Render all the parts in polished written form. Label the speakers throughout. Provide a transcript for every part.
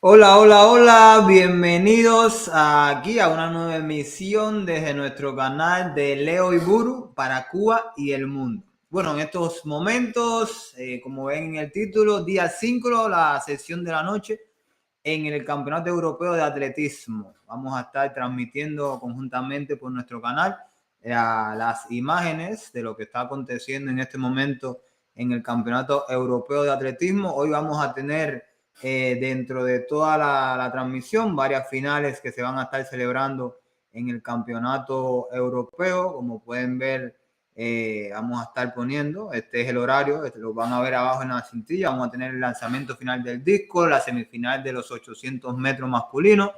Speaker 1: Hola, hola, hola, bienvenidos aquí a una nueva emisión desde nuestro canal de Leo y Buru para Cuba y el mundo. Bueno, en estos momentos, como ven en el título, día 5, la sesión de la noche en el Campeonato Europeo de Atletismo. Vamos a estar transmitiendo conjuntamente por nuestro canal las imágenes de lo que está aconteciendo en este momento en el Campeonato Europeo de Atletismo. Hoy vamos a tener dentro de toda la transmisión varias finales que se van a estar celebrando en el Campeonato Europeo. Como pueden ver, vamos a estar poniendo, este es el horario, lo van a ver abajo en la cintilla. Vamos a tener el lanzamiento final del Discus, la semifinal de los 800 metros masculinos,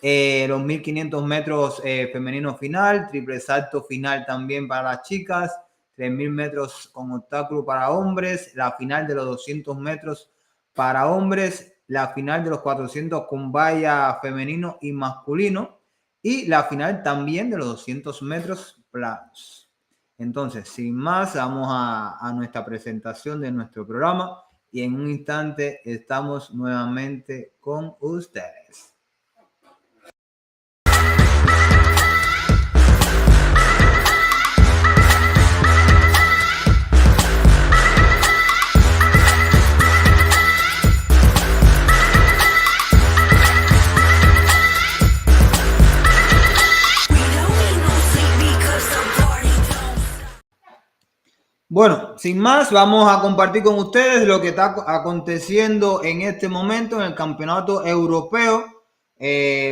Speaker 1: los 1500 metros femenino final, triple salto final también para las chicas, 3000 metros con obstáculo para hombres, la final de los 200 metros para hombres, la final de los 400 con valla femenino y masculino y la final también de los 200 metros planos. Entonces, sin más, vamos a nuestra presentación de nuestro programa y en un instante estamos nuevamente con ustedes. Bueno, sin más, vamos a compartir con ustedes lo que está aconteciendo en este momento en el Campeonato Europeo.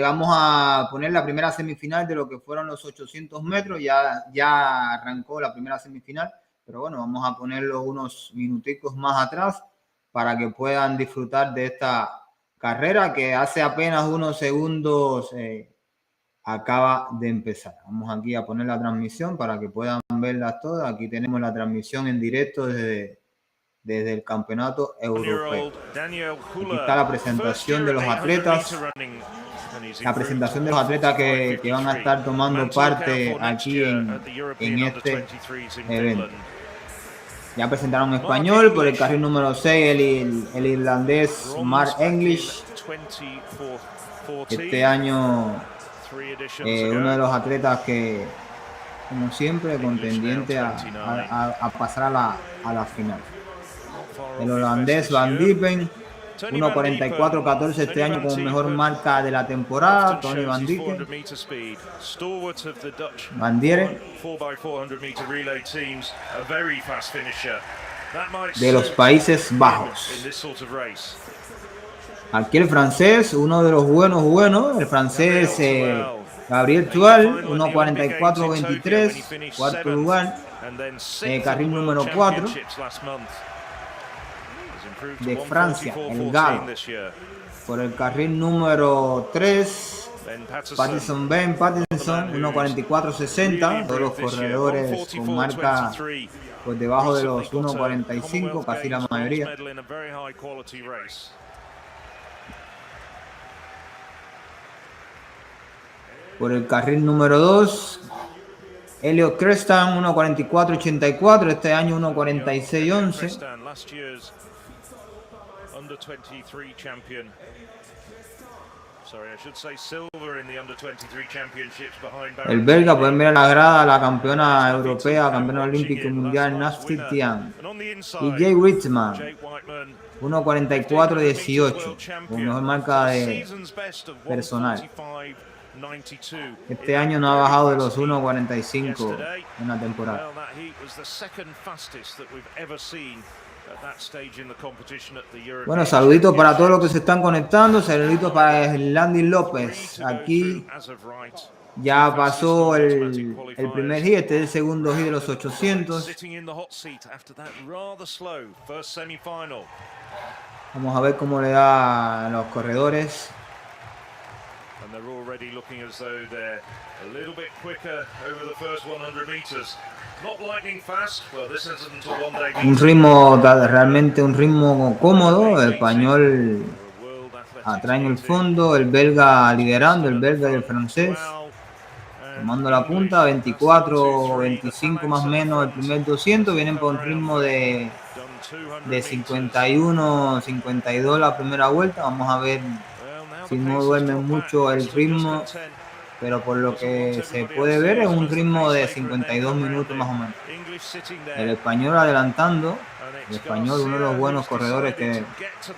Speaker 1: Vamos a poner la primera semifinal de lo que fueron los 800 metros. Ya arrancó la primera semifinal, pero bueno, vamos a ponerlo unos minuticos más atrás para que puedan disfrutar de esta carrera que hace apenas unos segundos acaba de empezar. Vamos aquí a poner la transmisión para que puedan verlas todas. Aquí tenemos la transmisión en directo desde el Campeonato Europeo. Aquí está la presentación de los atletas. La presentación de los atletas que van a estar tomando parte aquí en este evento. Ya presentaron español por el carril número 6, el irlandés Mark English. Este año uno de los atletas que, como siempre, contendiente a pasar a la final. El holandés Van Diepen, 1:44.14 este año como mejor marca de la temporada. Tony Van Diepen. Van Dieren, de los Países Bajos. Aquí el francés, uno de los buenos, el francés Gabriel Tual, 1:44.23, cuarto lugar, carril número 4 de Francia, el galo. Por el carril número 3, Ben Pattinson, 1:44.60, todos los corredores con marca por debajo de los 1:45, casi la mayoría. Por el carril número 2, Elliot Crestan, 1:44.84, este año 1:46.11. El belga, pueden ver a la grada, la campeona europea, campeona olímpica y mundial, Nasty Tian. Y Jay Whitman, 1:44.18, con mejor marca de personal. Este año no ha bajado de los 1:45 en la temporada. Bueno, saluditos para todos los que se están conectando. Saluditos para Landy López. Aquí ya pasó el primer hit. Este es el segundo hit de los 800. Vamos a ver cómo le da a los corredores. Un ritmo, realmente un ritmo cómodo. El español atrás en el fondo, el belga liderando, el belga y el francés tomando la punta. 24-25 más o menos el primer 200, vienen por un ritmo de 51-52 la primera vuelta. Vamos a ver si no duermen mucho el ritmo, pero por lo que se puede ver es un ritmo de 52 minutos más o menos. El español adelantando, el español, uno de los buenos corredores que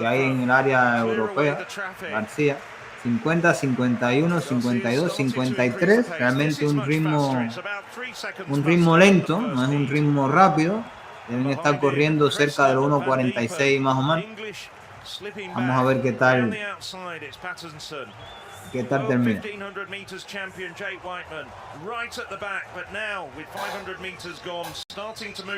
Speaker 1: hay en el área europea, García, 50, 51, 52, 53, realmente un ritmo lento, no es un ritmo rápido, deben estar corriendo cerca de los 1.46 más o menos. Vamos a ver qué tal termina.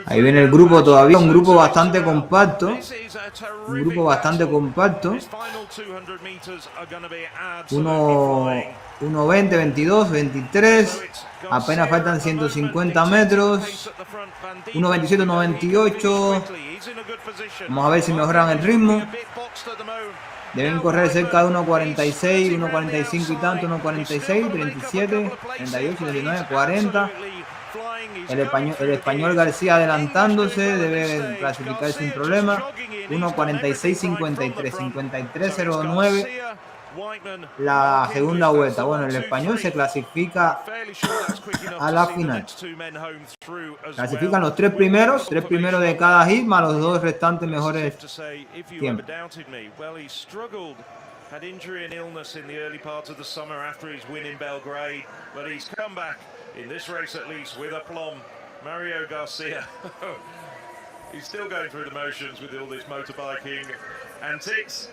Speaker 1: Ahí viene el grupo todavía, un grupo bastante compacto. 1:20, 22, 23. Apenas faltan 150 metros. 1:27, 1:28. Vamos a ver si mejoran el ritmo. Deben correr cerca de 1.46, 1.45 y tanto, 1.46, 37, 38, 39, 40. El español García adelantándose, debe clasificar sin problema. 1.46, 53, 53.09. La segunda vuelta. Bueno, el español se clasifica a la final. Clasifican los tres primeros de cada hit, más los dos restantes mejores tiempos.
Speaker 2: Had injury and illness in the early part of the summer after his win in Belgrade, but he's come back in this race at least with aplomb. Mario Garcia, he's still going through the motions with all this motorbiking antics.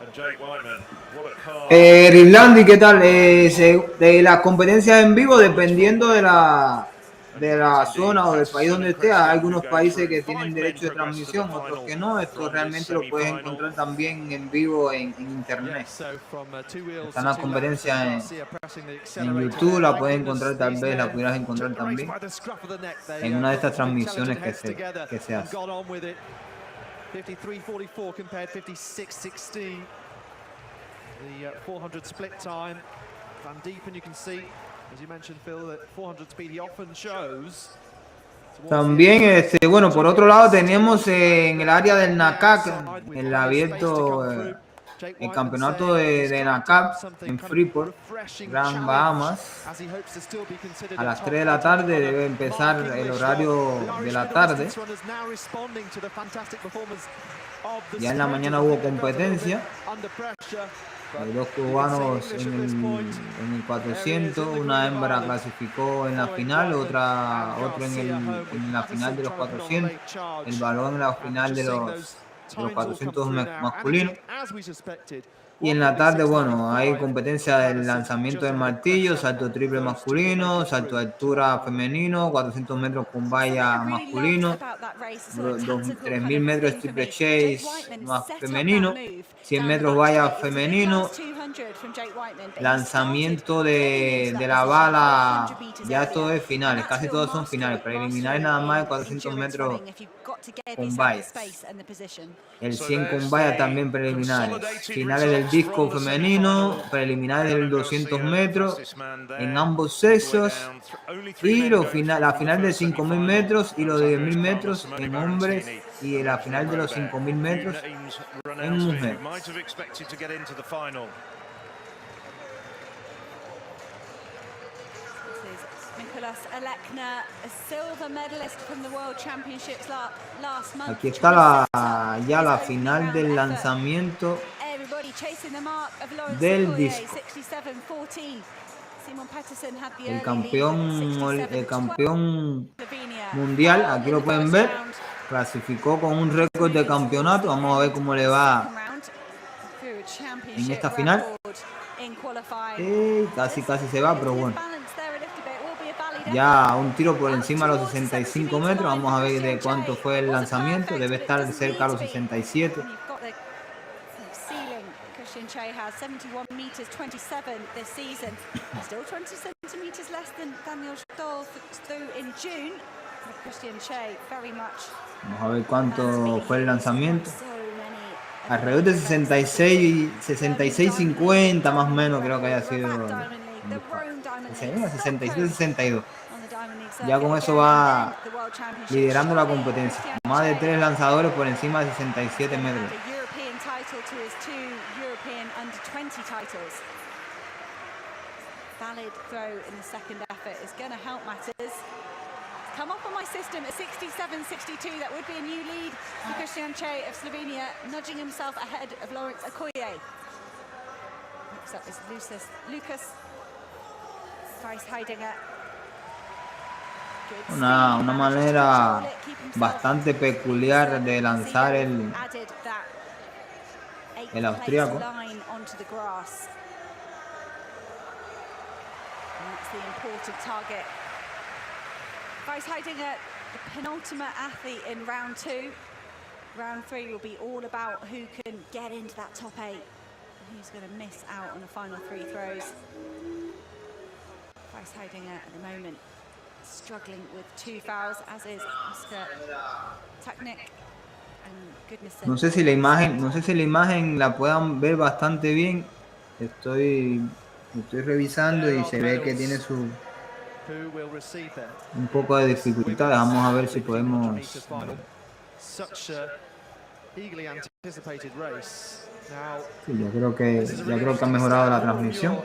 Speaker 2: And Jake Whiteman, what a car.
Speaker 1: Rilandi, ¿qué tal? De las competencias en vivo, dependiendo de la zona o del país donde esté, hay algunos países que tienen derecho de transmisión, otros que no. Esto realmente lo puedes encontrar también en vivo en internet. Están las competencias en YouTube, la puedes encontrar, tal vez la pudieras encontrar también en una de estas transmisiones que se hace.
Speaker 3: 53.44 compared 56.16. The 400 split time. Van Diepen, you can see, as you mentioned, Phil, that 400 speed he often shows.
Speaker 1: También, bueno, por otro lado tenemos en el área del NACAC, el abierto, el campeonato de NACAC en Freeport, Grand Bahamas. A las 3 de la tarde debe empezar el horario de la tarde. Ya en la mañana hubo competencia. Hay dos cubanos en el 400, una hembra clasificó en la final, otro en la final de los 400, el balón en la final de los 400 masculinos. Y en la tarde, bueno, hay competencia del lanzamiento del martillo, salto triple masculino, salto de altura femenino, 400 metros con valla masculino, 3.000 metros Steeplechase más femenino, 100 metros valla femenino, lanzamiento de la bala, ya todo es finales, casi todos son finales, preliminares nada más de 400 metros con vallas. El 100 con valla también preliminares. Finales del disco femenino, preliminares del 200 metros en ambos sexos. Y la final de 5.000 metros y los de 10.000 metros en hombres. Y la final de los 5.000 metros en mujeres. Aquí está ya la final del lanzamiento del disco. El campeón mundial, aquí lo pueden ver, clasificó con un récord de campeonato. Vamos a ver cómo le va en esta final. Casi se va, pero bueno. Ya un tiro por encima de los 65 metros. Vamos a ver de cuánto fue el lanzamiento. Debe estar cerca de los 67. Has 71 meters 27 this season, still 20 centimeters less than Daniel Stoll in June. Christian Che very much. Vamos a ver cuánto fue el lanzamiento. Alrededor de 66-50 más o menos, creo que haya sido 66-62. Ya con eso va liderando la competencia. Más de 3 lanzadores por encima de 67 metros.
Speaker 4: battles. Valid throw in the second effort is going to help matters. Come up on my system at 67-62. That would be a new lead for Steeplechase of Slovenia, nudging himself ahead of Lawrence Okoye. Next up is Lucas Weiss-Heidinger.
Speaker 1: Una manera bastante peculiar de lanzar el austríaco.
Speaker 4: Weiss-Heidinger, the penultimate athlete in round 2. Round 3 will be all about who can get into that top 8 and who's going to miss out on the final 3 throws. Weiss-Heidinger at the moment struggling with 2 fouls, as is Oscar Taknik and Goodness.
Speaker 1: No sé si la imagen la puedan ver bastante bien. Estoy revisando y se ve que tiene un poco de dificultades. Vamos a ver si podemos. Sí, yo creo que ha mejorado la transmisión.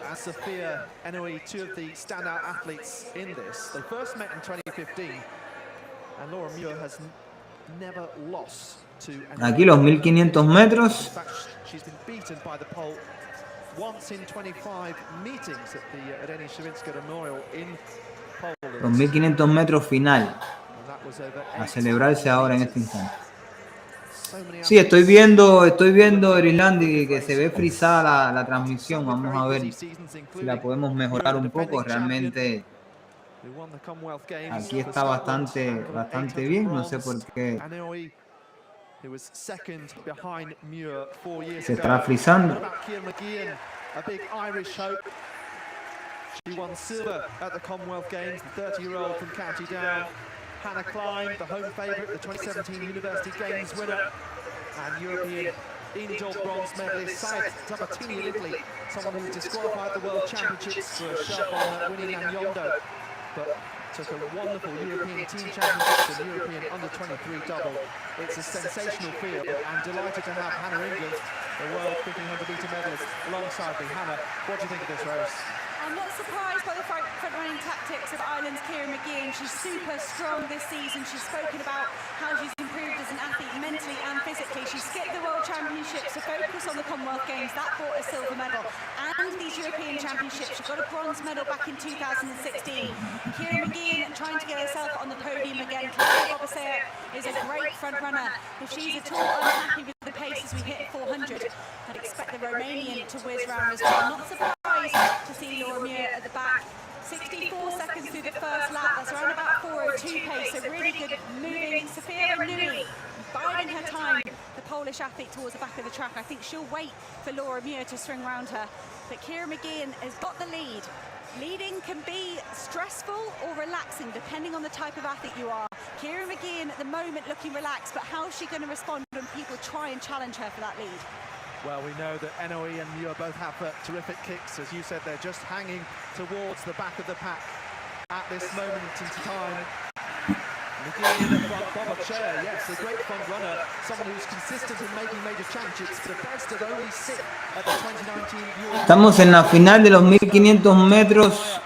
Speaker 1: Aquí los 1500 metros. Los 1500 metros final. A celebrarse ahora en este instante. Sí, estoy viendo Irilandi, que se ve frisada la transmisión. Vamos a ver si la podemos mejorar un poco. Realmente aquí está bastante bien. No sé por qué se está frisando.
Speaker 3: She won silver at the Commonwealth Games, the 30-year-old from County Down. Hannah Klein, the home favourite, the 2017 University Games winner, and European indoor bronze medalist Syed Tabatini of Italy, someone who was disqualified at the World Championships for a shove on winning Anyondo, but took a wonderful European team championships and European under-23 double. It's a sensational field, and delighted to have Hannah England, the world 1500 metre medalist, alongside me. Hannah, what do you think of this race?
Speaker 4: I'm not surprised by the front-running tactics of Ireland's Ciara McGeehan. She's super strong this season. She's spoken about how she's improved as an athlete mentally and physically. She skipped the World Championships to focus on the Commonwealth Games. That brought a silver medal. And these European Championships, she got a bronze medal back in 2016. Ciara McGeehan trying to get herself on the podium again. Claudia Bobasea is a great front-runner. If she's at all unhappy with the pace as we hit 400, I'd expect the Romanian to whiz round as well. Not surprised to see Laura Muir at the back. 64 seconds through the first lap. That's around about 4:02 pace. So really good moving. Sophia Nui biding her time, the Polish athlete, towards the back of the track. I think she'll wait for Laura Muir to swing round her. But Ciara McGeehan has got the lead. Leading can be stressful or relaxing depending on the type of athlete you are. Ciara McGeehan at the moment looking relaxed, but how is she going to respond when people try and challenge her for that lead?
Speaker 3: Well, we know that NOE and Muir both have terrific kicks. As you said, they're just hanging towards the back of the pack at this moment in time. McGeehan in the front, Bobachea, yes, a great front runner, someone who's consistent in making major championships, the best of only 6 at the 2019 Euro.
Speaker 1: Estamos en la final de los 1500 metros,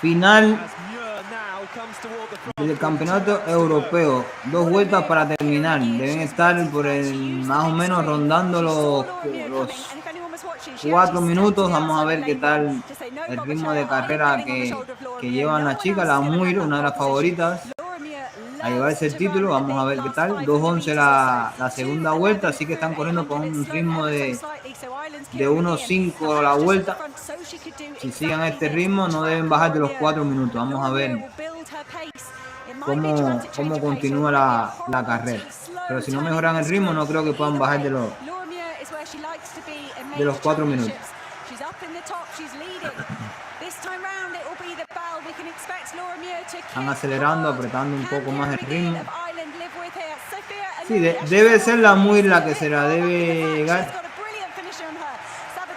Speaker 1: final del campeonato europeo. 2 vueltas para terminar. Deben estar por más o menos rondando los 4 minutos. Vamos a ver qué tal el ritmo de carrera que llevan las chicas. La Muir, una de las favoritas a llevarse el título. Vamos a ver qué tal. 2:11 la segunda vuelta, así que están corriendo con un ritmo de 1:05 la vuelta. Si siguen este ritmo no deben bajar de los 4 minutos. Vamos a ver cómo continúa la carrera. Pero si no mejoran el ritmo no creo que puedan bajar de los 4 minutos. Están acelerando, apretando un poco más el ritmo. Sí, debe ser la Muir la que se la debe llegar.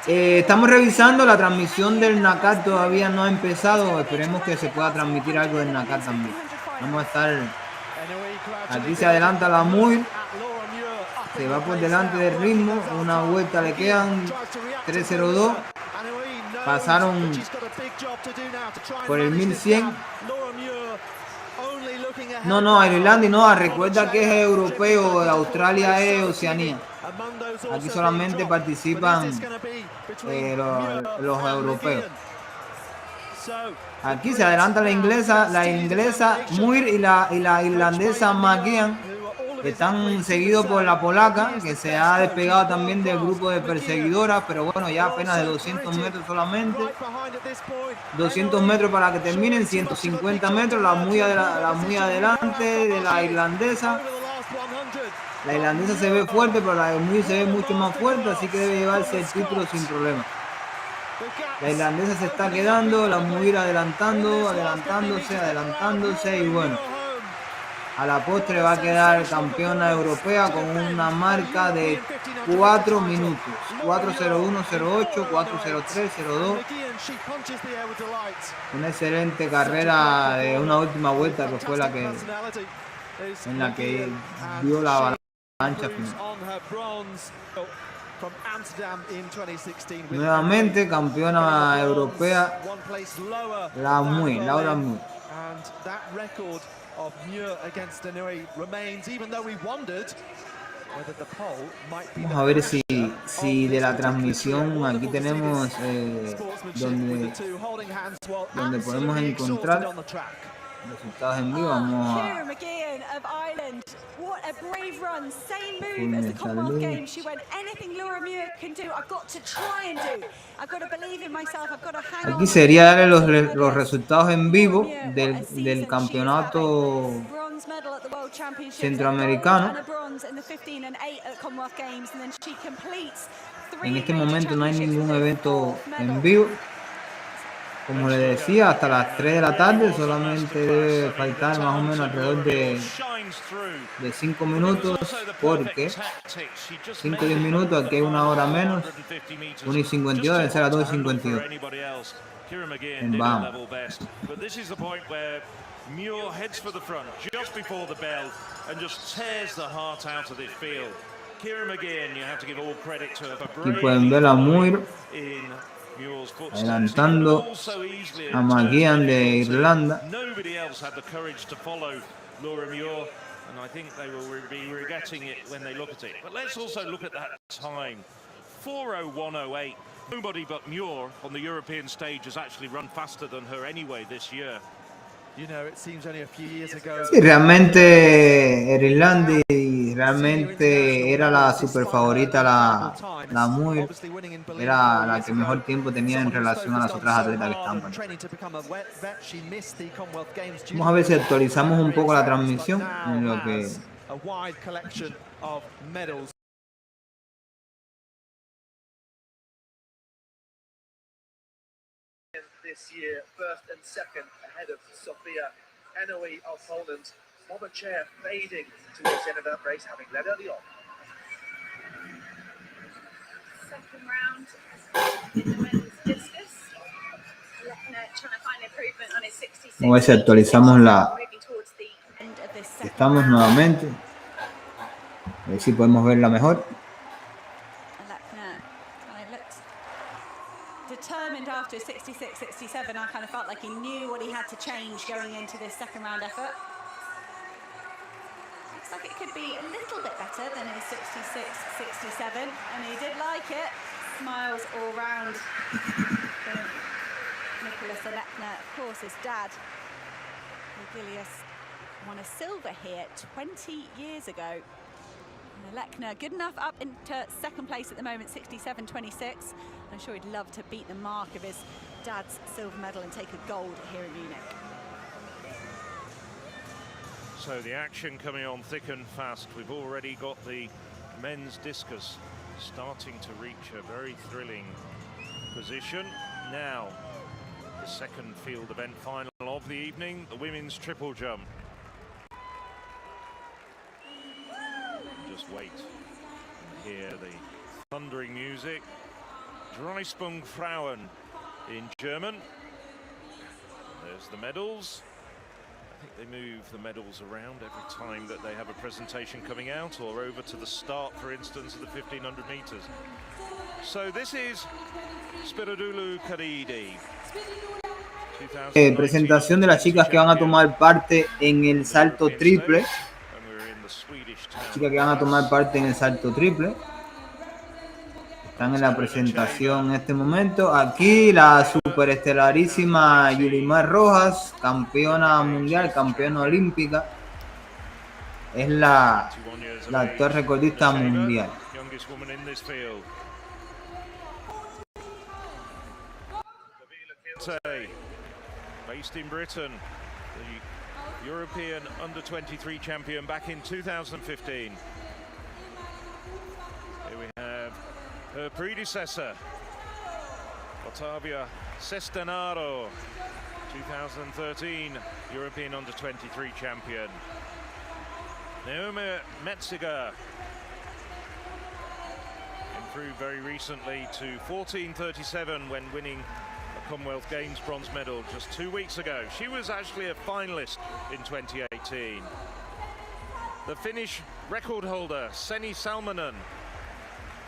Speaker 1: Estamos revisando la transmisión del NACAT, todavía no ha empezado. Esperemos que se pueda transmitir algo del NACAT también. Vamos a estar. Aquí se adelanta la Muir. Se va por delante del ritmo. Una vuelta le quedan. 3:02. pasaron por el 1100. No, Irlanda y no, recuerda que es europeo, Australia es Oceanía. Aquí solamente participan los europeos. Aquí se adelanta la inglesa Muir y la irlandesa McGeehan, que están seguidos por la polaca, que se ha despegado también del grupo de perseguidoras, pero bueno, ya apenas de 200 metros solamente. 200 metros para que terminen, 150 metros, la muy adelante de la irlandesa. La irlandesa se ve fuerte, pero la de Muir se ve mucho más fuerte, así que debe llevarse el título sin problema. La irlandesa se está quedando, la Muir adelantándose y bueno, a la postre va a quedar campeona europea con una marca de 4 minutos, 4:01:08, 4:03:02. Una excelente carrera de una última vuelta que fue en la que dio la avalancha final. Nuevamente campeona europea Laura Muir. Vamos a ver si de la transmisión aquí tenemos donde podemos encontrar resultados en vivo. Vamos a aquí sería darle los resultados en vivo del campeonato centroamericano. En este momento no hay ningún evento en vivo. Como le decía, hasta las 3 de la tarde solamente debe faltar más o menos alrededor de 5 minutos, porque 5 o 10 minutos, aquí hay una hora menos, 1:52, debe ser a 2:52. En Bahamas.
Speaker 2: Muir heads for the front just before the bell and just tears the heart out of this field. Kieran McGeehan, you have to give all credit to her for
Speaker 1: Aquí pueden ver a Muir
Speaker 2: in Muir's footsteps.
Speaker 1: adelantando a McGeehan de Irlanda.
Speaker 2: Nobody else had the courage to follow Laura Muir, and I think they will be regretting it when they look at it. But let's also look at that time. 4:01:08. Nobody but Muir on the European stage has actually run faster than her anyway this year.
Speaker 1: Sí, realmente Irlanda realmente era la super favorita, la Muir era la que mejor tiempo tenía en relación a las otras atletas que están. Vamos a ver si actualizamos un poco la transmisión en lo que
Speaker 5: this year, first and second ahead of Sofia Hennoy of Poland. Mobachair fading towards the end of that race, having led early on.
Speaker 6: Second round in the men's discus. Trying to find improvement on his 66.
Speaker 1: Vamos a ver si actualizamos Estamos nuevamente. A ver si podemos verla mejor.
Speaker 4: Determined after 66-67, I kind of felt like he knew what he had to change going into this second round effort. Looks like it could be a little bit better than his 66-67, and he did like it. Smiles all round. Nicholas Alekna, of course, his dad, Gilius, won a silver here 20 years ago. Alekna, good enough up into second place at the moment, 67-26. I'm sure he'd love to beat the mark of his dad's silver medal and take a gold here in Munich.
Speaker 2: So the action coming on thick and fast. We've already got the men's discus starting to reach a very thrilling position. Now, the second field event final of the evening, the women's triple jump. Just wait to hear the thundering music. Dreisprungfrauen in German. There's the medals. I think they move the medals around every time that they have a presentation coming out, or over to the start, for instance, of the 1500 meters. So this is Spiridulu Karidi.
Speaker 1: Presentación de las chicas que van a tomar parte en el salto triple. Chicas que van a tomar parte en el salto triple. Están en la presentación en este momento. Aquí la superestelarísima Yulimar Rojas, campeona mundial, campeona olímpica. Es la actual recordista mundial.
Speaker 2: Based in Britain, the European Under-23 champion back in 2015. Here we have her predecessor, Ottavia Sestenaro, 2013 European Under-23 champion. Naomi Metziger improved very recently to 14:37 when winning a Commonwealth Games bronze medal just 2 weeks ago. She was actually a finalist in 2018. The Finnish record holder, Seni Salminen.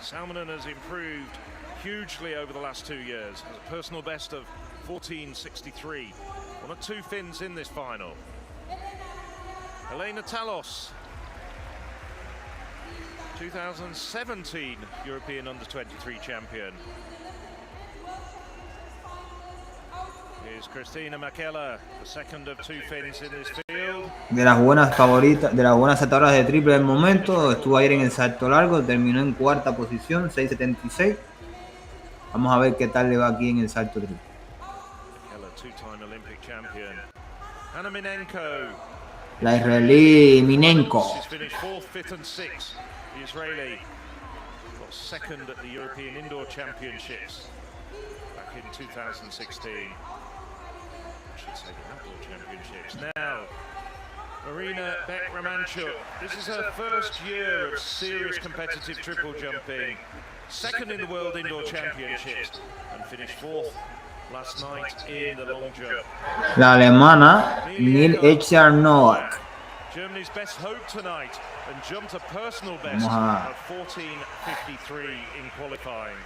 Speaker 2: Salminen has improved hugely over the last 2 years. Has a personal best of 14:63. One of two Finns in this final. Elena Talos, 2017 European Under-23 champion. Here's Christina Mäkelä, the second of two Finns in this field.
Speaker 1: De las buenas favoritas, de las buenas saltadoras de triple del momento, estuvo ayer en el salto largo, terminó en cuarta posición, 6.76. Vamos a ver qué tal le va aquí en el salto triple.
Speaker 2: Mäkelä, two-time Olympic champion. Anna Minenko,
Speaker 1: La israelí Minenko.
Speaker 2: she's finished fourth, fifth, and sixth. The Israeli got second at the European Indoor Championships back in 2016. I should say the Outdoor Championships. Now, Marina Beck-Romanchuk. This is her first year of serious competitive triple jumping. Second in the World Indoor Championships and finished fourth last night in the long jump.
Speaker 1: La alemana Neil Echarnoak.
Speaker 2: Germany's best hope tonight and jumped a personal best of 14:53 in qualifying.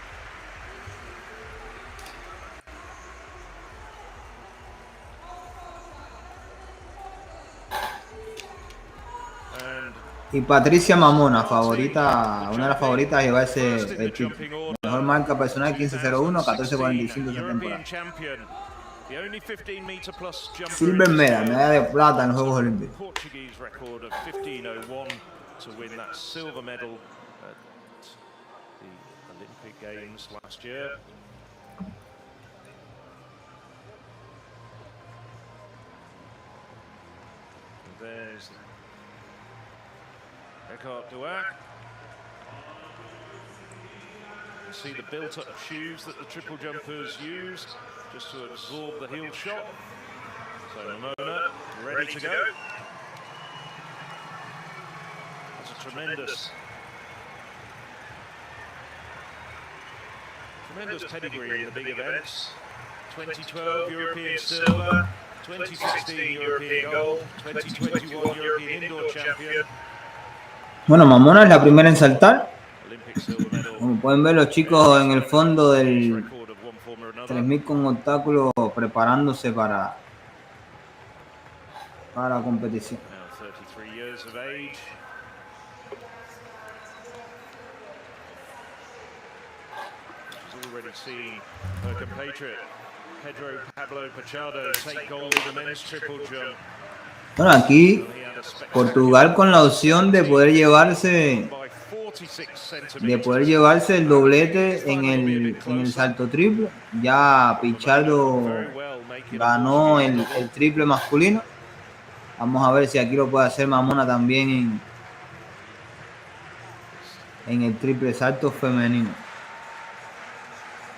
Speaker 1: Y Patricia Mamona, favorita, una de las favoritas a llevarse el título. Mejor marca personal 15.01, 14.45 esta temporada. Silver medal, medalla de plata en los Juegos Olímpicos.
Speaker 2: Portuguese record of 15:01 to win that silver medal at the Olympic Games last year. There's Eckhart Duac. You see the built-up shoes that the triple jumpers use just to absorb the heel shot. So Ramona ready to go. That's a tremendous pedigree in the big events. 2012 European silver, 2016 European gold, 2021 European indoor champion.
Speaker 1: Bueno, Mamona es la primera en saltar. Como pueden ver los chicos en el fondo del 3000 con obstáculos preparándose para la competición. Bueno, aquí Portugal con la opción de poder llevarse el doblete en el salto triple. Ya Pichardo ganó el triple masculino. Vamos a ver si aquí lo puede hacer Mamona también en el triple salto femenino.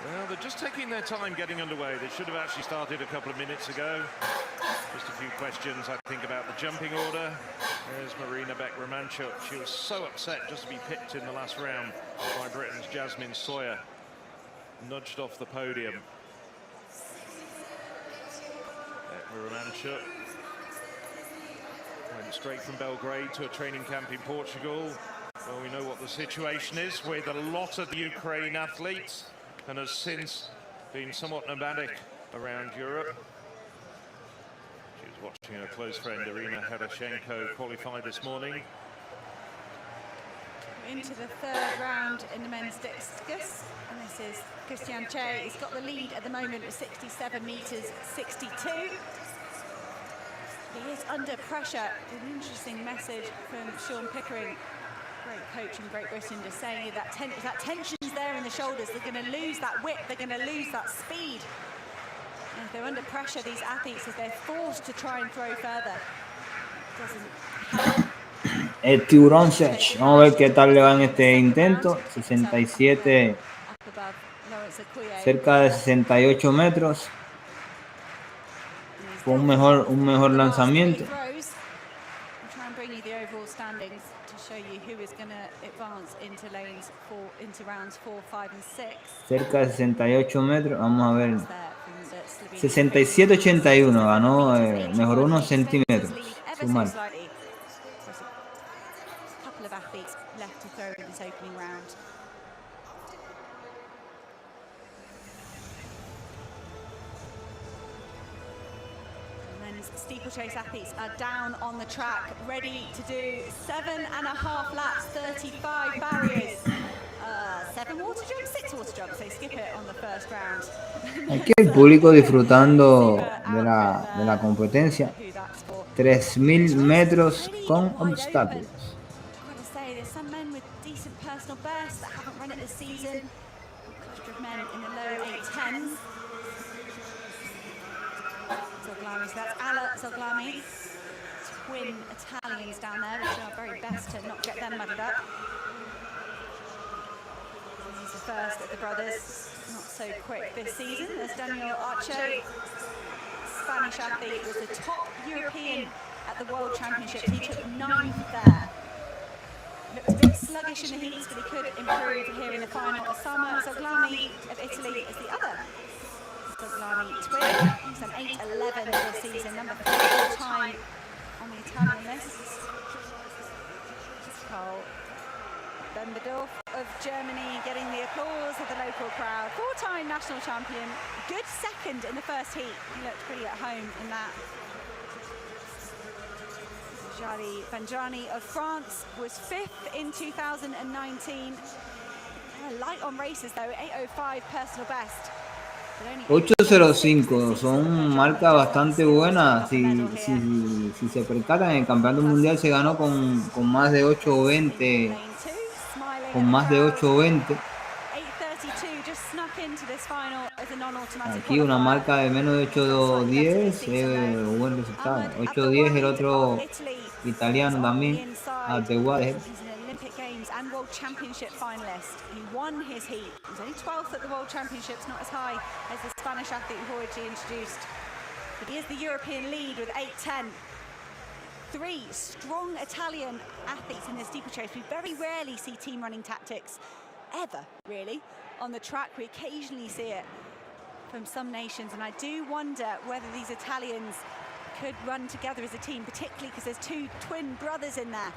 Speaker 2: Well, they're just taking their time getting underway. They should have actually started a couple of minutes ago. Just a few questions, I think, about the jumping order. There's Marina Beck-Romanchuk. She was so upset just to be picked in the last round by Britain's Jasmine Sawyer. Nudged off the podium. Beck-Romanchuk went straight from Belgrade to a training camp in Portugal, Well, we know what the situation is with a lot of the Ukraine athletes, and has since been somewhat nomadic around Europe. She was watching her close friend Irina Herashenko qualify this morning.
Speaker 4: Into the third round in the men's discus, and this is Christian Che. He's got the lead at the moment with 67 meters 62. He is under pressure. An interesting message from Sean Pickering, great coach in Great Britain, just saying that tension's there in the shoulders. They're going to lose that width, they're going to lose that speed. And if they're under pressure, these athletes, if they're forced to try and throw further, it doesn't help.
Speaker 1: El tiburón Sech. Vamos a ver qué tal le va en este intento. 67, cerca de 68 metros. Fue un mejor lanzamiento. Cerca de 68 metros. Vamos a ver. 67-81 ganó, mejoró unos centímetros. Su marca.
Speaker 4: Athletes left to throw in this opening round. And then steeplechase athletes are down on the track, ready to do 7.5 laps, 35 barriers. 7 water jumps, 6 water jumps. They skip it on the first round.
Speaker 1: Aquí el público disfrutando de la competencia. 3.000 metros con obstáculos.
Speaker 4: Some men with decent personal bests that haven't run it this season. A cluster of men in the low 810s. Zoglami, so that's Ala Zoglami. Twin Italians down there, which are very best to not get them muddled up. He's the first of the brothers, not so quick this season. There's Daniel Archo, Spanish athlete, was the top European at the World Championships. He took 9th there. Looked a bit sluggish in the heats, but he could improve here in the final. Osama Zoglami of Italy is the other Zoglami twin. He's done 8.11 this season, number 4 all-time on the Italian list. Carl Bemberdorf of Germany getting the applause of the local crowd. 4-time national champion, good second in the first heat. He looked pretty at home in that. Jali Bendrani of France was 5th in 2019. Light on races though, 8:05 personal best.
Speaker 1: 8.05 son marcas bastante buenas. Si se percatan, en el campeonato mundial se ganó con más de 8.20. Con más de 8.20. Aquí una marca de menos de 8.10 es un buen resultado. 8.10 el otro italiano también, Alteguade.
Speaker 4: And World Championship finalist. He won his heat. He was only 12th at the World Championships, not as high as the Spanish athlete who already introduced. But he is the European lead with 8:10. 3 strong Italian athletes in this steeplechase. We very rarely see team running tactics, ever really, on the track. We occasionally see it from some nations, and I do wonder whether these Italians could run together as a team, particularly because there's 2 twin brothers in there.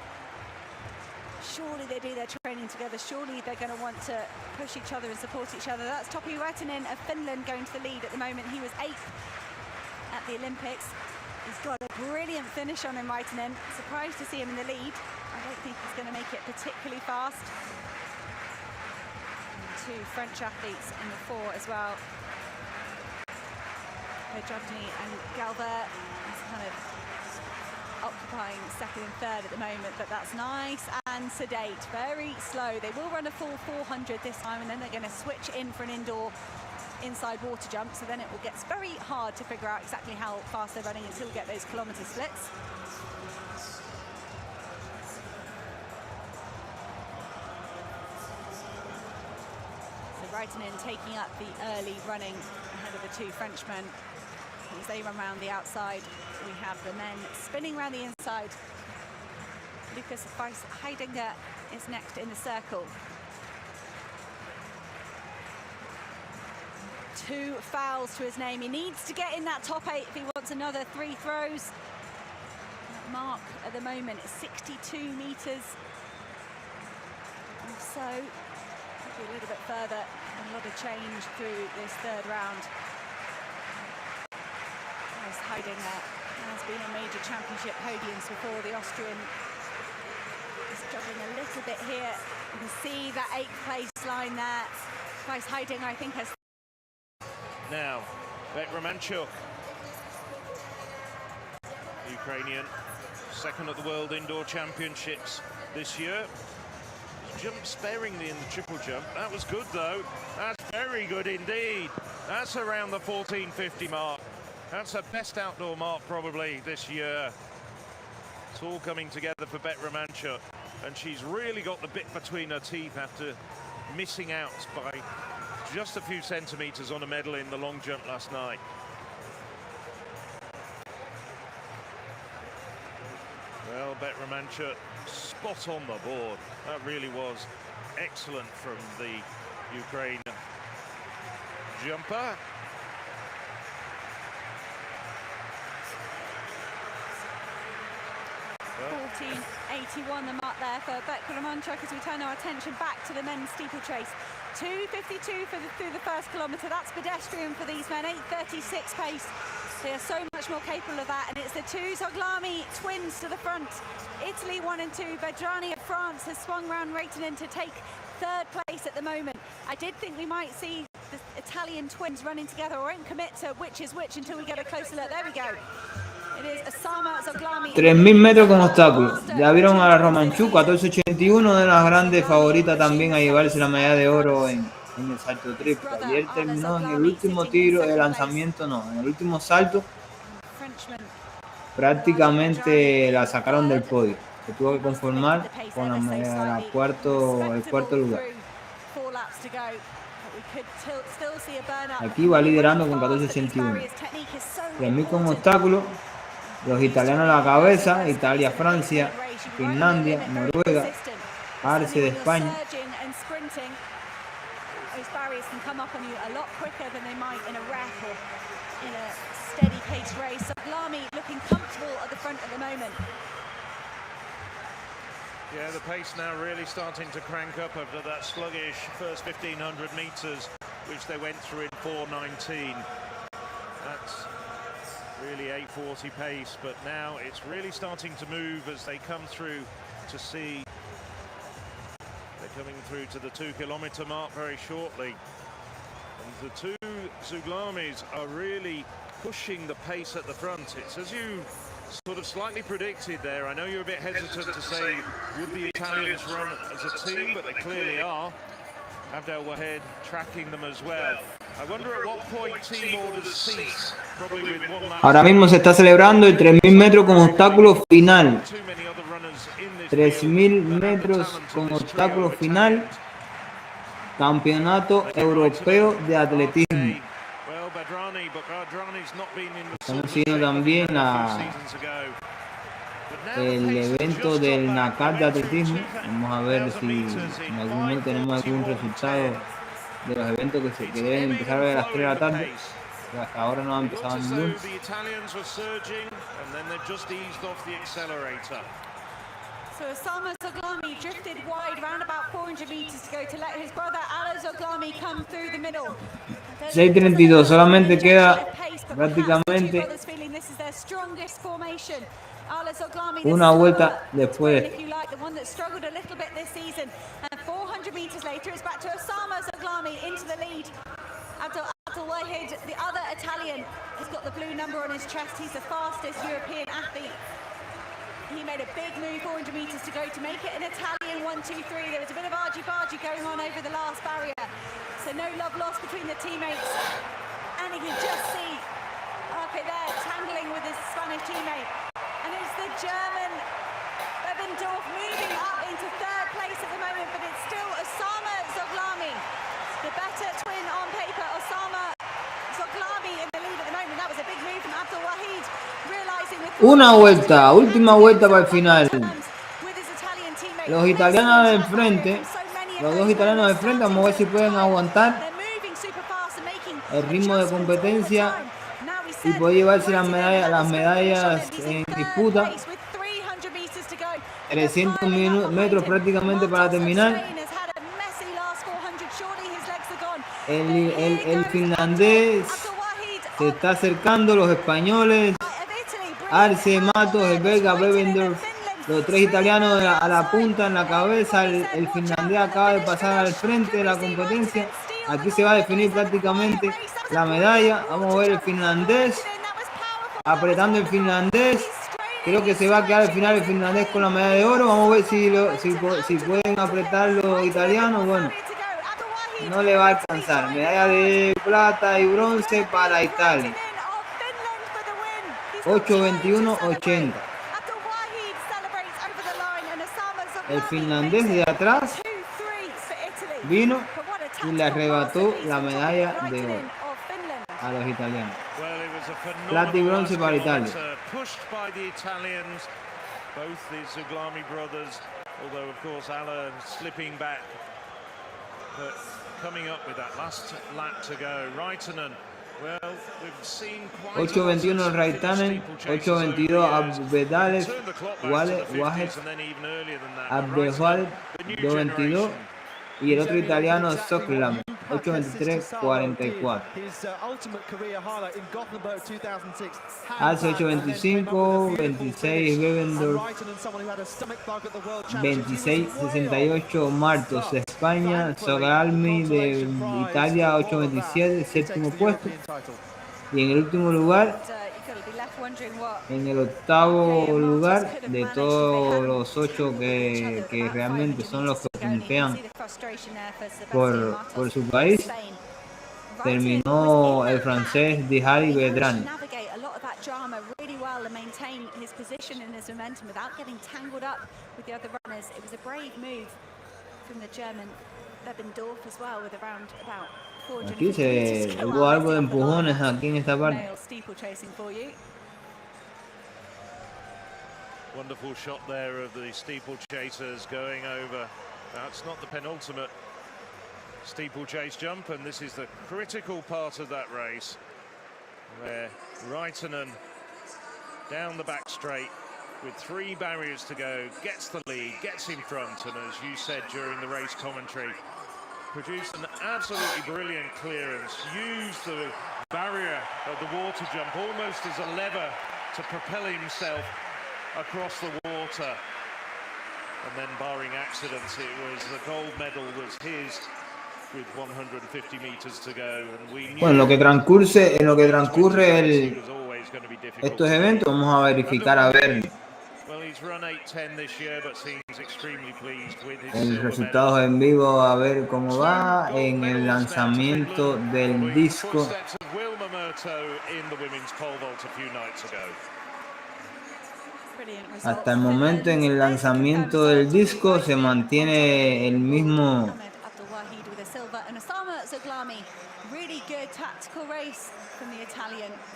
Speaker 4: Surely they do their training together. Surely they're going to want to push each other and support each other. That's Topi Raitanen of Finland going to the lead at the moment. He was 8th at the Olympics. He's got a brilliant finish on him, Raitanen. Surprised to see him in the lead. I don't think he's going to make it particularly fast. And 2 French athletes in the 4 as well. Pedrodny and Galvert is kind of occupying 2nd and 3rd at the moment, but that's nice and sedate, very slow. They will run a full 400 this time, and then they're going to switch in for an indoor inside water jump, so then it will get very hard to figure out exactly how fast they're running until we get those kilometre splits. So Raitanen taking up the early running ahead of the 2 Frenchmen. As they run around the outside, we have the men spinning around the inside. Lucas Heidinger is next in the circle. 2 fouls to his name. He needs to get in that top 8 if he wants another 3 throws. That mark at the moment is 62 meters. So, maybe a little bit further, a lot of change through this third round. As Heiding has been on major championship podiums before. The Austrian is struggling a little bit here. You can see that 8th place line there. Price Heiding, I think, has...
Speaker 2: Now, Bet Romanchuk, Ukrainian, second at the World Indoor Championships this year. Jumped sparingly in the triple jump. That was good, though. That's very good indeed. That's around the 1450 mark. That's her best outdoor mark probably this year. It's all coming together for Bet Romanchuk, and she's really got the bit between her teeth after missing out by just a few centimeters on a medal in the long jump last night. Well, Bet Romanchuk spot on the board. That really was excellent from the Ukraine jumper.
Speaker 4: 14.81 the mark there for Bet Romanchuk as we turn our attention back to the men's steeplechase. 2.52 through the first kilometre. That's pedestrian for these men. 8.36 pace. They are so much more capable of that, and it's the two Zoglami twins to the front. Italy 1 and 2. Bedrani of France has swung round Raitanen to take third place at the moment. I did think we might see the Italian twins running together. I won't commit to which is which until we get a closer look. There we go.
Speaker 1: 3000 metros con obstáculos. Ya vieron a la Romanchuk, 14.81, de las grandes favoritas también a llevarse la medalla de oro en el salto triple. Ayer terminó en el último tiro de lanzamiento, no, en el último salto. Prácticamente la sacaron del podio. Se tuvo que conformar con el cuarto lugar. Aquí va liderando con 14.81. 3000 con obstáculos. Los italianos a la cabeza, Italia, Francia, Finlandia, Noruega, Arce de España.
Speaker 2: Yeah, the pace now really starting to crank up after that sluggish first 1500 meters, which they went through in 4:19. That's really 8:40 pace, but now it's really starting to move as they come through to see. They're coming through to the 2 kilometer mark very shortly. And the two Zouglamis are really pushing the pace at the front. It's as you sort of slightly predicted there. I know you're a bit hesitant to say, would the Italians run as a team, but they clearly are. Abdel Wahed tracking them as well. I wonder at what point team orders cease. Probably with one lap.
Speaker 1: Ahora mismo se está celebrando el 3000 metros con obstáculo final. 3000 metros con obstáculo final. Campeonato Europeo de Atletismo. Estamos siguiendo también el evento del NACAT de atletismo. Vamos a ver si en algún momento tenemos algún resultado de los eventos que deben empezar a las 3 de la tarde. Pero hasta ahora no han empezado ninguno.
Speaker 4: So Osama Zoglami drifted wide, around about 400 meters to go to let his brother Ala Zoglami come through the middle.
Speaker 1: 6:32, solamente queda prácticamente una vuelta después.
Speaker 4: 400 meters later, it's back to Osama Zoglami into the lead. Abdel Wahed, the other Italian, has got the blue number on his chest. He's the fastest European athlete. He made a big move, 400 meters to go to make it an Italian 1-2-3. There was a bit of argy-bargy going on over the last barrier. So no love lost between the teammates. And you can just see, okay, there, tangling with his Spanish teammate. And it's the German Bebendorf moving up into third place at the moment, but it's still Osama Zoglami. The better twin on paper, Osama Zoglami in the lead at the moment. That was a big move from Abdel Wahed, realizing with
Speaker 1: una vuelta, última vuelta para el final. Los italianos del frente, los dos italianos del frente, vamos a ver si pueden aguantar el ritmo de competencia y poder llevarse las medallas en disputa. 300 metros prácticamente para terminar. El finlandés se está acercando, los españoles, Arce, Matos, el belga, Bevendorf, los tres italianos a la punta, en la cabeza. El finlandés acaba de pasar al frente de la competencia. Aquí se va a definir prácticamente la medalla. Vamos a ver el finlandés, apretando el finlandés. Creo que se va a quedar al final el finlandés con la medalla de oro. Vamos a ver si pueden apretar los italianos. Bueno, no le va a alcanzar. Medalla de plata y bronce para Italia. 8:21:80. El finlandés de atrás vino y le arrebató la medalla de oro a los italianos. Plata y bronce para Italia.
Speaker 2: Both the Zuglami brothers, although of course Alan slipping back, but coming up with that last lap to go. Raitanen, well, we've seen quite
Speaker 1: 8:21 Raitanen, 8:22 Abdelaziz, Wahed Abdelaziz, 2:22 y el otro italiano Soklam, 8:23:44. Hace 8:25, 26 Bevendorf, 26:68 Martos de España, Sogalmi de Italia, 8:27, séptimo puesto. Y en el último lugar, en el octavo lugar de todos los 8 que realmente son los que puntean por su país, terminó el francés Dihari Bedrani. Aquí hubo algo de empujones aquí en esta parte.
Speaker 2: Wonderful shot there of the steeplechasers going over. That's not the penultimate steeplechase jump, and this is the critical part of that race where Raitanen down the back straight with 3 barriers to go, gets the lead, gets in front, and as you said during the race commentary, produced an absolutely brilliant clearance, used the barrier of the water jump almost as a lever to propel himself across the water, and then barring accidents, it was the gold medal was his with 150 meters to go. And we knew,
Speaker 1: bueno, en lo que transcurre estos eventos, vamos a verificar a ver el resultado en vivo, a ver cómo va en el lanzamiento del disco. Hasta el momento en el lanzamiento del disco se mantiene el mismo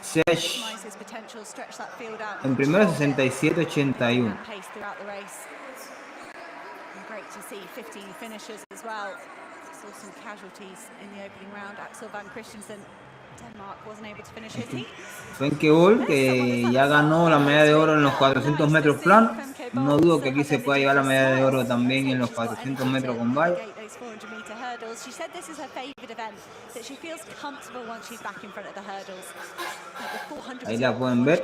Speaker 1: Sesh en primero 67:81. Fenke Bol, que ya ganó la medalla de oro en los 400 metros planos. No dudo que aquí se pueda llevar la medalla de oro también en los 400 metros con valla. Ahí la pueden ver.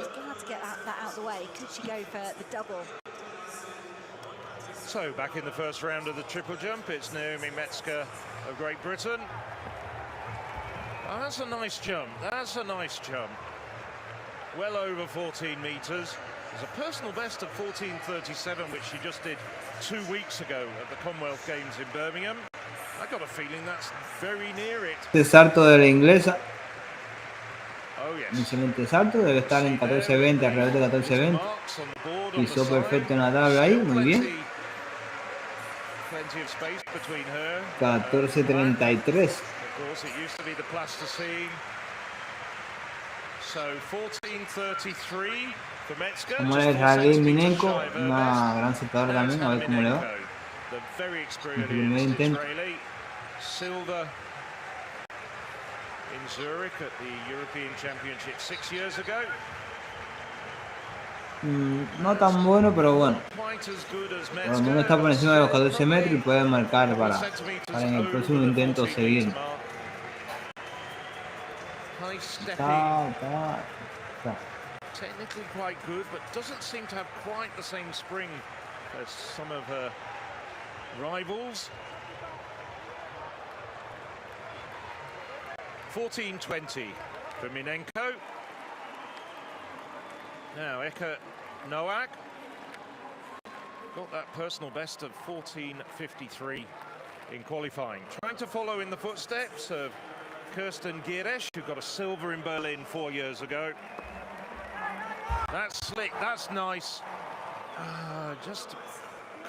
Speaker 2: So back in the first round of the triple jump, it's Naomi Metzger of Great Britain. Oh, that's a nice jump. That's a nice jump. Well over 14 meters. There's a personal best of 14:37, which she just did 2 weeks ago at the Commonwealth Games in Birmingham. I got a feeling that's very near it.
Speaker 1: Este salto de la inglesa.
Speaker 2: Oh, yes.
Speaker 1: Un excelente salto, debe estar en 14:20, alrededor de 14:20. Pisó perfecto en la tabla ahí, muy bien. 14:33. Como es Rally Minenko, una gran saltadora también, a ver cómo le va. En su primer intento.
Speaker 2: Silver in Zurich at the European Championship 6 years ago.
Speaker 1: No tan bueno, pero bueno. Por lo menos está por encima de los 14 metros y puede marcar para en el próximo intento seguir.
Speaker 2: Nice stepping.
Speaker 1: Ta.
Speaker 2: Technically quite good, but doesn't seem to have quite the same spring as some of her rivals. 14:20 for Minenko. Now Eka Noak got that personal best of 14:53 in qualifying. Trying to follow in the footsteps of Kirsten Gieresch, who got a silver in Berlin 4 years ago. That's slick, that's nice. Just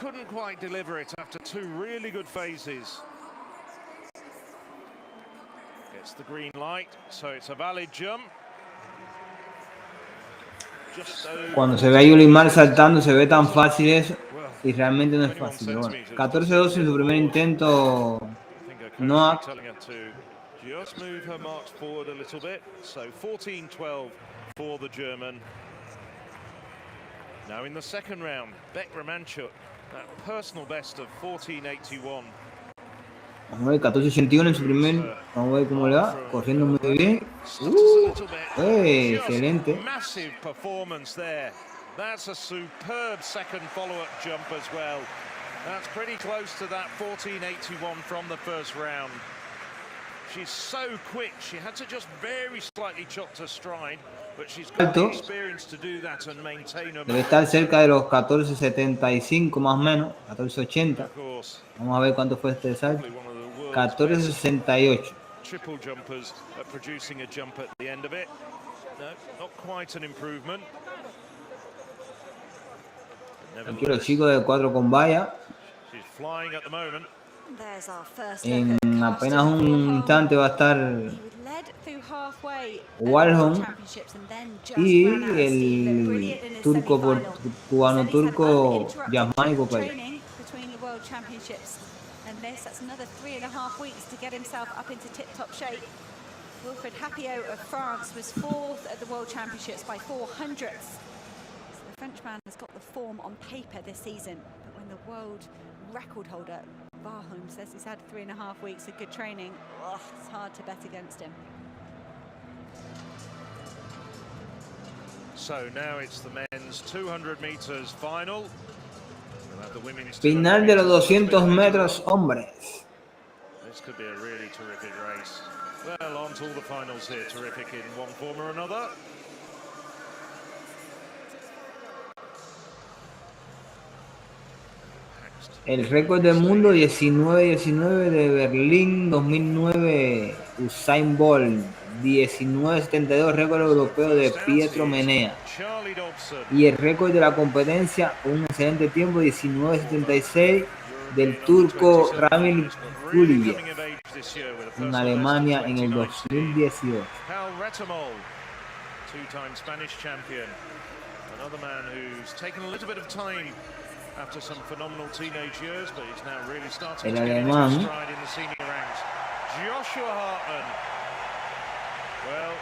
Speaker 2: couldn't quite deliver it after two really good phases. Gets the green light, so it's a valid jump.
Speaker 1: Cuando se ve a Yulimar saltando se ve tan fácil eso y realmente no es fácil. Pero bueno, 14-12 en su primer intento. Noak.
Speaker 2: Just move her marks forward a little bit. So 14-12 for the German. Now in the second round, Beck Romanchuk, that personal best of 14:81.
Speaker 1: Vamos a ver, 14-81 en su primer. Vamos a ver cómo le va. Corriendo muy bien. Excelente.
Speaker 2: Massive performance there. That's a superb second follow-up jump as well. That's pretty close to that 14:81 from the first round. She's so quick. She had to just very slightly chop her stride, but she's got the experience to do that and maintain her.
Speaker 1: Debe estar cerca de los 14.75 más o menos, 14.80. Vamos a ver cuánto fue este salto. 14.68.
Speaker 2: Triple jumpers are producing a jump at the end of it. No, not quite an improvement.
Speaker 1: Aquí los chicos de 4 con valla.
Speaker 2: She's flying at the moment.
Speaker 1: En apenas un instante va a estar Walholm y el turco cubano-turco Yasmani Popeye.
Speaker 4: That's another 3.5 weeks to get himself up into tip-top shape. Wilfried Hapiot of France was 4th at the World Championships by 400ths. So the Frenchman has got the form on paper this season, but when the world record holder Warholm says he's had 3.5 weeks of good training, it's hard to bet against him.
Speaker 2: So now it's the men's 200 meters final.
Speaker 1: Final de los 200 metros hombres.
Speaker 2: This could be a really terrific race. Well, on to all the finals here, terrific in one form or another.
Speaker 1: El récord del mundo 19-19 de Berlín 2009, Usain Bolt 19.72, récord europeo de Pietro Menea. Y el récord de la competencia, un excelente tiempo, 19.76 del turco Ramil Guliev en Alemania en el 2018.
Speaker 2: Two-time Spanish champion, another man who's taken a little bit of time after some phenomenal teenage years, but he's now really starting to get into stride in the senior ranks. Joshua Hartman, well,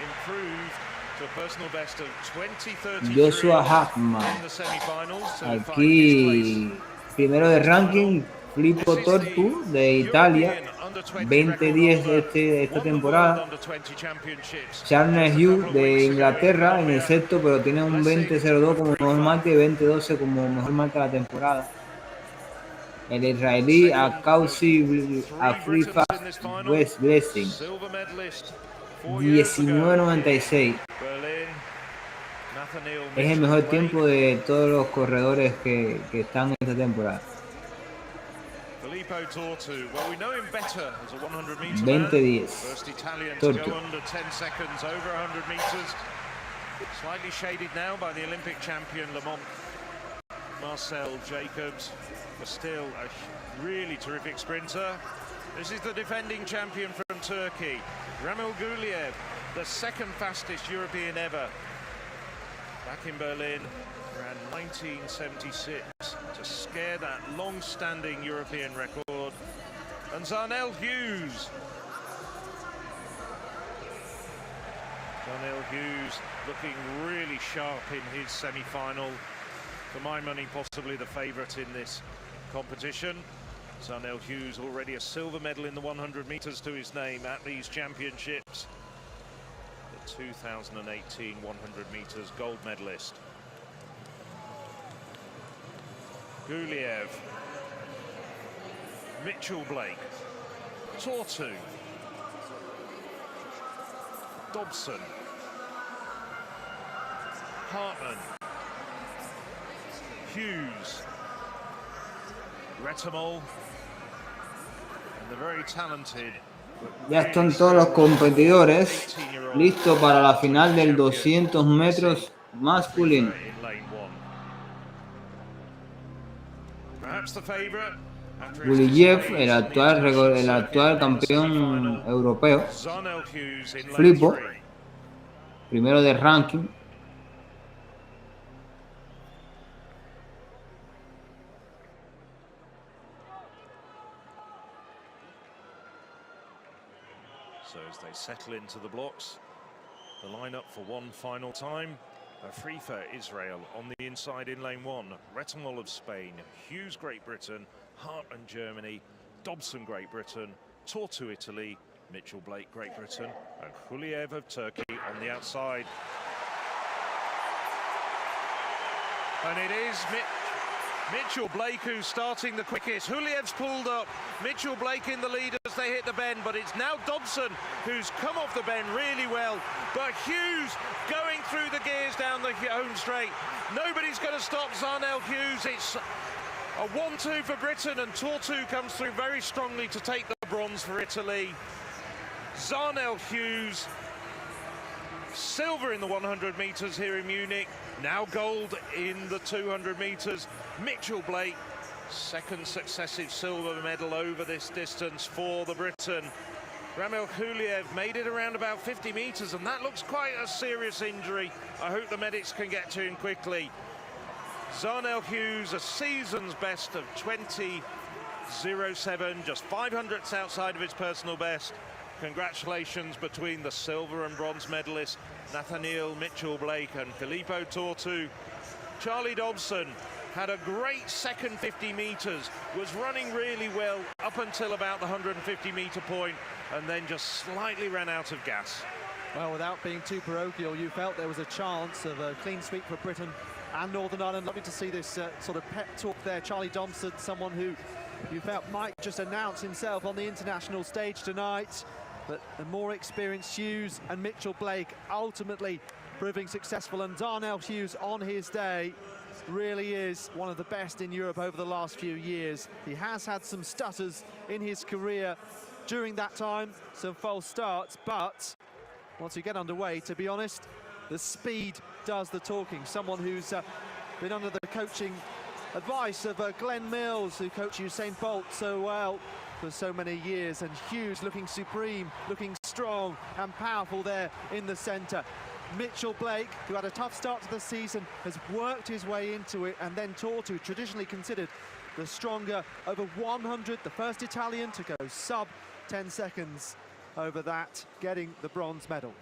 Speaker 2: improved to a personal best of 20:33
Speaker 1: Joshua Hartman,
Speaker 2: in the semifinals.
Speaker 1: aquí primero de ranking, Filippo Tortu de Italia, 20-10 esta temporada. Charles Hughes de Inglaterra en el sexto, pero tiene un 20-02 como mejor marca y 20-12 como mejor marca de la temporada. El israelí Akausi Afrifa Blessing, 19.96. Es el mejor tiempo de todos los corredores que están en esta temporada. 20-10.
Speaker 2: First Italian to go under 10 seconds over 100 meters. Slightly shaded now by the Olympic champion Lamont Marcel Jacobs, but still a really terrific sprinter. This is the defending champion from Turkey, Ramil Guliev, the second fastest European ever. Back in Berlin around 1976 to scare that long-standing European record. And Zarnell Hughes. Zarnell Hughes looking really sharp in his semi-final. For my money, possibly the favourite in this competition. Zarnell Hughes already a silver medal in the 100 metres to his name at these championships. 2018 100 meters gold medalist. Guliev, Mitchell Blake, Tortu, Dobson, Hartman, Hughes, Retamol, and the very talented.
Speaker 1: Ya están todos los competidores listos para la final del 200 metros masculino. Guliev, el actual campeón europeo, flipo, primero de ranking.
Speaker 2: So as they settle into the blocks, the lineup for one final time. Afrifa, Israel on the inside in lane 1. Retamol of Spain, Hughes, Great Britain, Hartman, Germany, Dobson, Great Britain, Tortu, Italy, Mitchell Blake, Great Britain, and Guliev of Turkey on the outside. And it is Mitchell Blake who's starting the quickest. Huliev's pulled up, Mitchell Blake in the lead as they hit the bend, but it's now Dobson who's come off the bend really well. But Hughes going through the gears down the home straight. Nobody's going to stop Zarnell Hughes. It's a 1-2 for Britain, and Tortu comes through very strongly to take the bronze for Italy. Zarnell Hughes, silver in the 100 meters here in Munich, now gold in the 200 meters. Mitchell Blake, second successive silver medal over this distance for the Briton. Ramil Guliev made it around about 50 meters, and that looks quite a serious injury. I hope the medics can get to him quickly. Zarnell Hughes, a season's best of 20.07, just 500ths outside of his personal best. Congratulations between the silver and bronze medalists, Nathaniel Mitchell Blake and Filippo Tortu. Charlie Dobson had a great second 50 meters, was running really well up until about the 150 meter point, and then just slightly ran out of gas.
Speaker 3: Well, without being too parochial, you felt there was a chance of a clean sweep for Britain and Northern Ireland. Lovely to see this sort of pep talk there. Charlie Dobson, someone who you felt might just announce himself on the international stage tonight, but the more experienced Hughes and Mitchell Blake ultimately proving successful, and Darnell Hughes on his day really is one of the best in Europe over the last few years. He has had some stutters in his career during that time, some false starts, but once you get underway, to be honest, the speed does the talking. Someone who's been under the coaching advice of Glenn Mills, who coached Usain Bolt so well for so many years, and Hughes looking supreme, looking strong and powerful there in the centre. Mitchell Blake, who had a tough start to the season, has worked his way into it, and then Tortu, traditionally considered the stronger over 100, the first Italian to go sub 10 seconds over that, getting the bronze medal.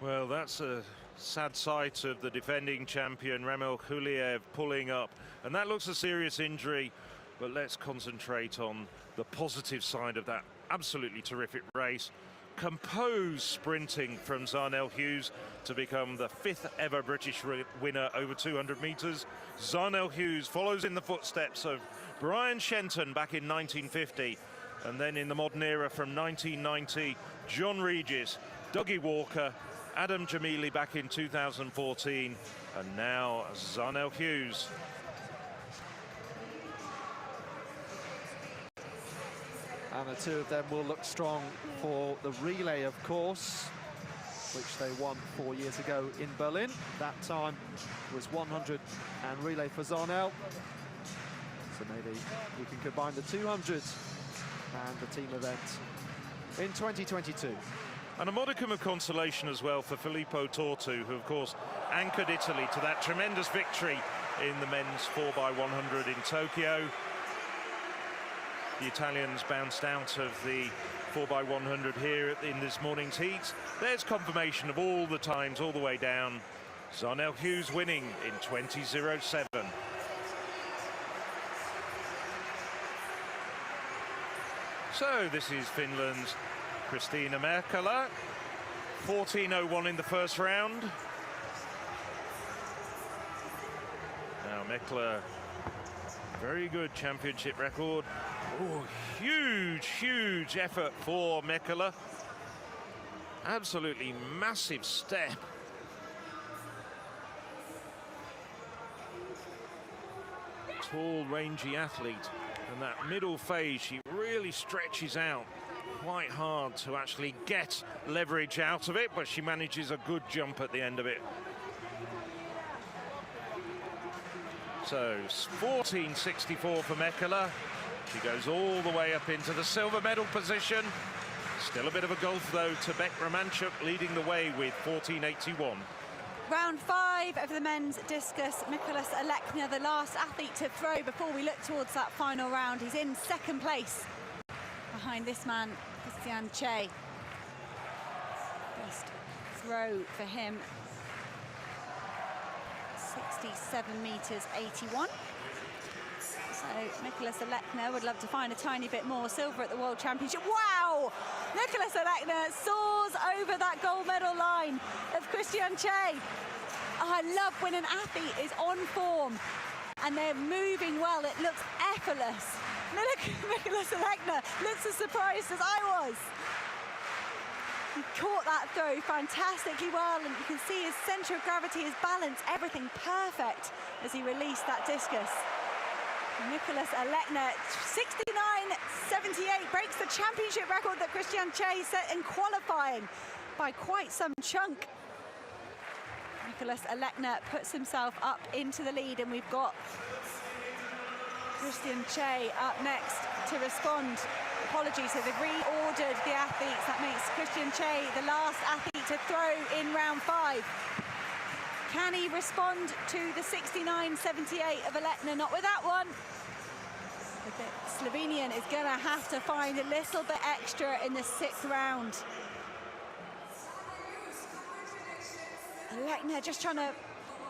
Speaker 2: Well, that's a sad sight of the defending champion Ramil Guliev pulling up, and that looks a serious injury, but let's concentrate on the positive side of that absolutely terrific race. Composed sprinting from Zarnell Hughes to become the 5th ever British winner over 200 meters. Zarnell Hughes follows in the footsteps of Brian Shenton back in 1950, and then in the modern era from 1990, John Regis, Dougie Walker, Adam Jamili back in 2014, and now Zarnell Hughes.
Speaker 3: And the two of them will look strong for the relay, of course, which they won 4 years ago in Berlin. That time was 100 and relay for Zarnell. So maybe we can combine the 200 and the team event in 2022.
Speaker 2: And a modicum of consolation as well for Filippo Tortu, who of course anchored Italy to that tremendous victory in the men's 4x100 in Tokyo. The Italians bounced out of the 4x100 here in this morning's heat. There's confirmation of all the times all the way down. Zarnell Hughes winning in 20.07. So this is Finland's Kristiina Merkala, 14:01 in the first round. Now Meckler, very good championship record. Oh, huge effort for Meckler. Absolutely massive step. Tall, rangy athlete, and that middle phase, she really stretches out quite hard to actually get leverage out of it, but she manages a good jump at the end of it. So 14.64 for Meckler. She goes all the way up into the silver medal position. Still a bit of a gulf though to Beck Romanchuk, leading the way with 14.81.
Speaker 4: Round 5 of the men's discus. Nicholas Alekna, the last athlete to throw before we look towards that final round. He's in second place behind this man, Christian Che. Best throw for him. 67 meters 81. So Nicholas Alekna would love to find a tiny bit more. Silver at the World Championship. Wow! Nicholas Alekna soars over that gold medal line of Christian Che. Oh, I love when an athlete is on form and they're moving well. It looks effortless. Nicholas Alekna looks as surprised as I was. He caught that throw fantastically well, and you can see his centre of gravity, his balance, everything perfect as he released that discus. Nicholas Alekna, 69.78, breaks the championship record that Christian Che set in qualifying by quite some chunk. Nicholas Alekna puts himself up into the lead, and we've got Christian Che up next to respond. Apologies, so they've reordered the athletes. That makes Christian Che the last athlete to throw in round 5. Can he respond to the 69.78 of Alekna? Not with that one. But the Slovenian is going to have to find a little bit extra in the 6th round. Alekna just trying to...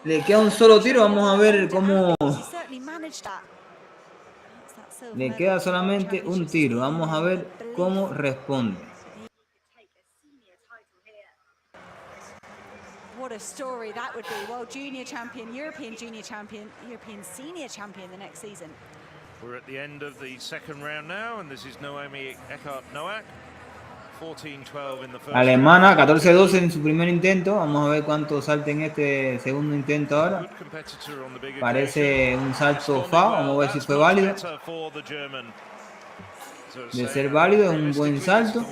Speaker 1: Le queda un solo tiro, vamos a ver cómo...
Speaker 4: He certainly managed that.
Speaker 1: Le queda solamente un tiro, vamos a ver cómo responde.
Speaker 4: What a story that would be. World Junior Champion, European Junior Champion, European Senior Champion the next season.
Speaker 2: We're at the end of the second round now, and this is Noemi Eckart-Noack. 14-12 in the first
Speaker 1: Alemana, 14-12 en su primer intento. Vamos a ver cuánto salta en este segundo intento ahora. Parece un salto FA. Vamos a ver si fue válido. De ser válido, es un buen salto.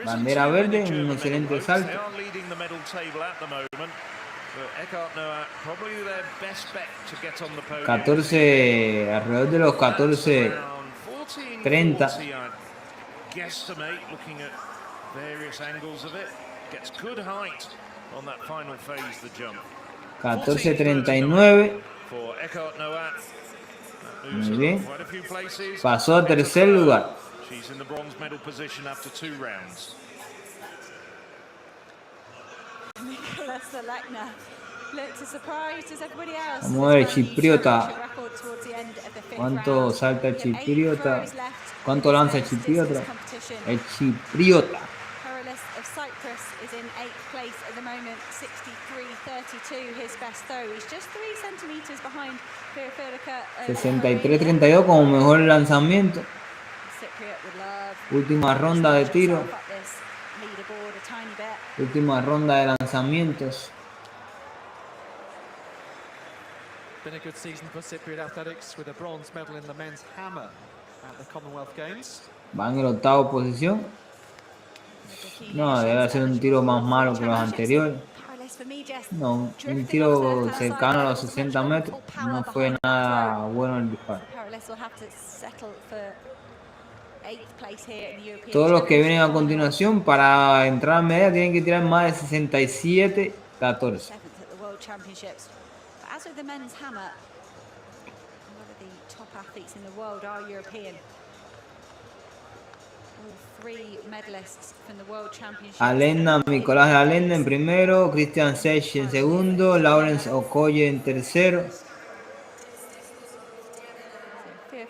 Speaker 1: Bandera verde, un excelente salto. 14, alrededor de los 14:30.
Speaker 2: Guesstimate, looking at various angles of it, gets good height on that final phase, the jump.
Speaker 1: 14:39.
Speaker 2: For Eckart-Noack.
Speaker 1: Muy bien. Pasó a tercer lugar.
Speaker 2: She's in the bronze medal position after 2 rounds.
Speaker 4: Nicholas Alekna looks as surprised as everybody else.
Speaker 1: Vamos a ver, chipriota. ¿Cuánto salta el chipriota? ¿Cuánto lanza el chipriota? El chipriota.
Speaker 4: Of Cyprus is in 8th place at the moment, 63.32, his best throw. He's just 3 centimeters behind Filica.
Speaker 1: 63.32 como mejor lanzamiento. Última ronda de tiro. Última ronda de lanzamientos.
Speaker 3: Been a good season for Cypriot athletics with a bronze medal in the men's hammer at the Commonwealth Games.
Speaker 1: Va en el 8ª posición. No, debe ser un tiro más malo que los anteriores. No, un tiro cercano a los 60 metros. No fue nada bueno el disparo. Todos los que vienen a continuación para entrar a medalla tienen que tirar más de 67-14.
Speaker 4: As with the men's hammer, a lot of the top athletes in the world are European. All 3 medalists from the World Championship.
Speaker 1: Alena, Nicolás Alena en primero, Christian Sech en segundo, Lawrence Okoye en tercero.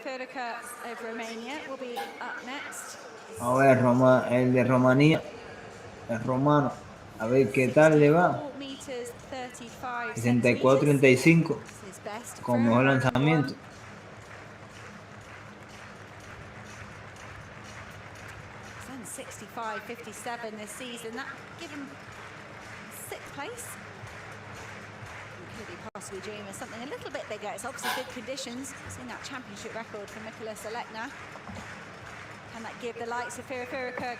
Speaker 4: Filica of Romania will be up next.
Speaker 1: A ver, el de Rumanía. el romano. A ver qué tal le va. 64-35 con mejor lanzamiento.
Speaker 4: 65-57 this season. That give him 6th place. Could he possibly dream of something a little bit bigger? It's obviously good conditions. Seen that championship record from Nicholas Alekna. Can that give the likes of Firifirika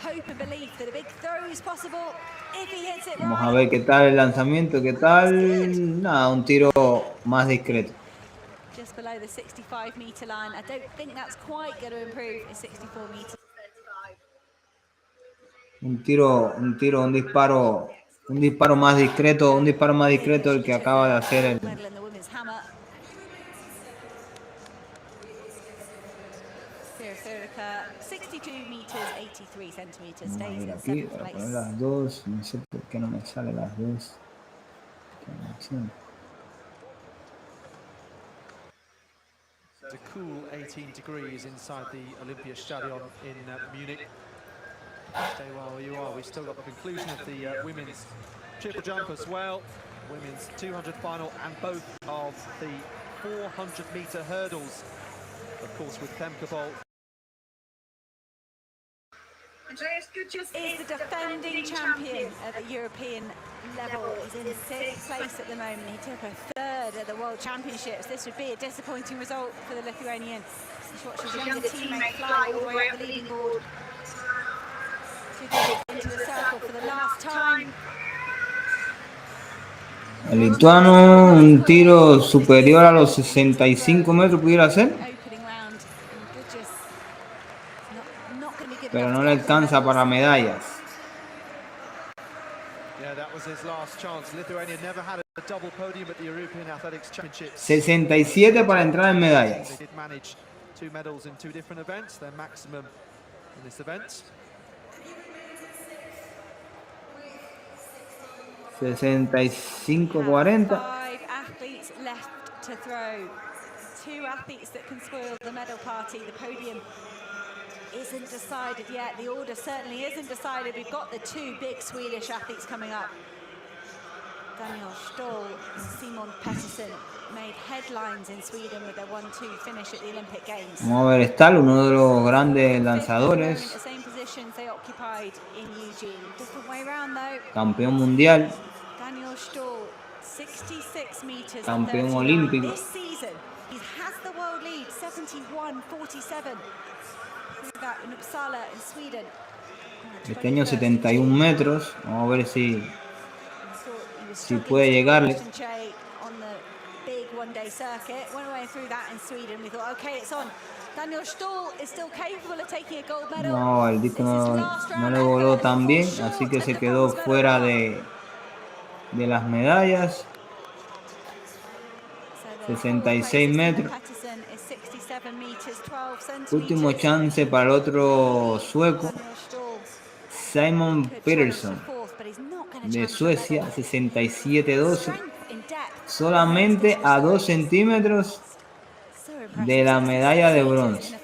Speaker 4: hope and belief that a big throw is possible if he hits it right?
Speaker 1: Vamos a ver qué tal el lanzamiento, qué tal. Nada, un tiro más discreto.
Speaker 4: Just below the 65-meter line. I don't think that's quite going to improve in 64 meters.
Speaker 1: Un disparo más discreto, del que acaba de hacer el.
Speaker 4: Firifirika, 62 meters, 83 centimeters,
Speaker 1: Vamos a
Speaker 4: stays
Speaker 1: ver
Speaker 4: in
Speaker 1: aquí
Speaker 4: 7th
Speaker 1: para
Speaker 4: place.
Speaker 1: poner las dos. No sé por qué no me salen las dos.
Speaker 3: It's a cool 18 degrees inside the Olympiastadion in Munich. Stay where you are. We've still got the conclusion of the women's triple jump as well. Women's 200 final and both of the 400-meter hurdles. Of course, with Femke Bolt.
Speaker 4: Is the defending champion at the European level. He's in 6th place at the moment. He took a 3rd at the World Championships. This would be a disappointing result for the Lithuanian. He's watched his younger teammate fly all the way up the leading board to get into the circle for the last time.
Speaker 1: El lituano, un tiro superior a los 65 metros pudiera hacer, pero no le alcanza para medallas. 67 para entrar en medallas. 65-40.
Speaker 4: 5 athletes left to throw. 2 athletes that can spoil the medal party. The podium isn't decided yet. The order certainly isn't decided. We've got the 2 big Swedish athletes coming up. Daniel Stoll and Simon Pettersson made headlines in Sweden with their 1-2 finish at the Olympic Games.
Speaker 1: Vamos a ver, Stahl, uno de los grandes lanzadores.
Speaker 4: The same positions they occupied in Eugene. Different way around though.
Speaker 1: Campeón mundial.
Speaker 4: Daniel Stoll, 66 meters.
Speaker 1: Campeón olímpico.
Speaker 4: This season, he has the world lead, 71-47. That in Uppsala in Sweden.
Speaker 1: Pequeño 71 metros. Vamos a ver si puede llegarle.
Speaker 4: On the big one-day circuit, went away through that in Sweden. We thought, okay, it's on. Daniel Stoll is still capable of taking a gold medal.
Speaker 1: No, el disco no le voló tan bien, así que se quedó fuera de las medallas. 66 metros. Último chance para el otro sueco, Simon Pettersson, de Suecia, 67-12. Solamente a 2 centímetros de la medalla de bronce.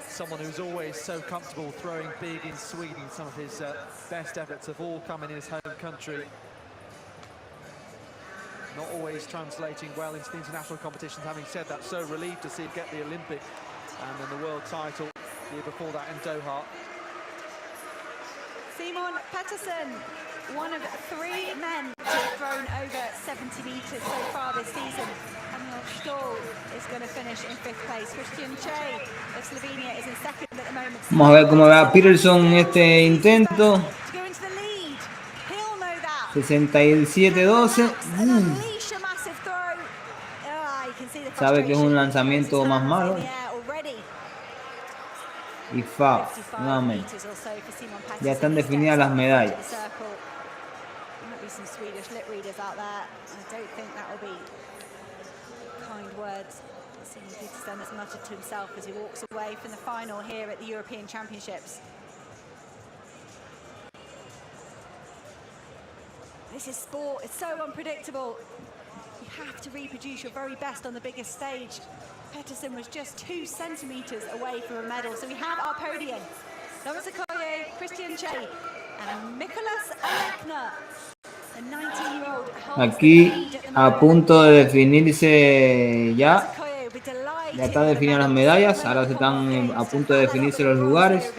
Speaker 3: Someone who's always so comfortable throwing big in Sweden. Some of his best efforts have all come in his home country. Not always translating well into the international competitions. Having said that, so relieved to see him get the Olympic and then the world title the year before that in Doha.
Speaker 4: Simon Pettersson, one of 3 men to have thrown over 70 meters so far this season. Daniel Stoll is going to finish in 5th place. Steeplechase of Slovenia is in 2nd at the moment.
Speaker 1: Vamos a ver cómo va Pettersson en este intento. 67-12. Sabe que es un lanzamiento más malo. Y foul, nuevamente. Ya están definidas las medallas.
Speaker 4: Has muttered to himself as he walks away from the final here at the European Championships. This is sport, it's so unpredictable. You have to reproduce your very best on the biggest stage. Pettersson was just 2 centimeters away from a medal. So we have our podium. Lawrence Okoye, Steeplechase, and Nicholas Alekna, a 19-year-old.
Speaker 1: Aquí a punto de definirse ya. Ya están definidas las medallas. Ahora se están a punto de definirse los lugares.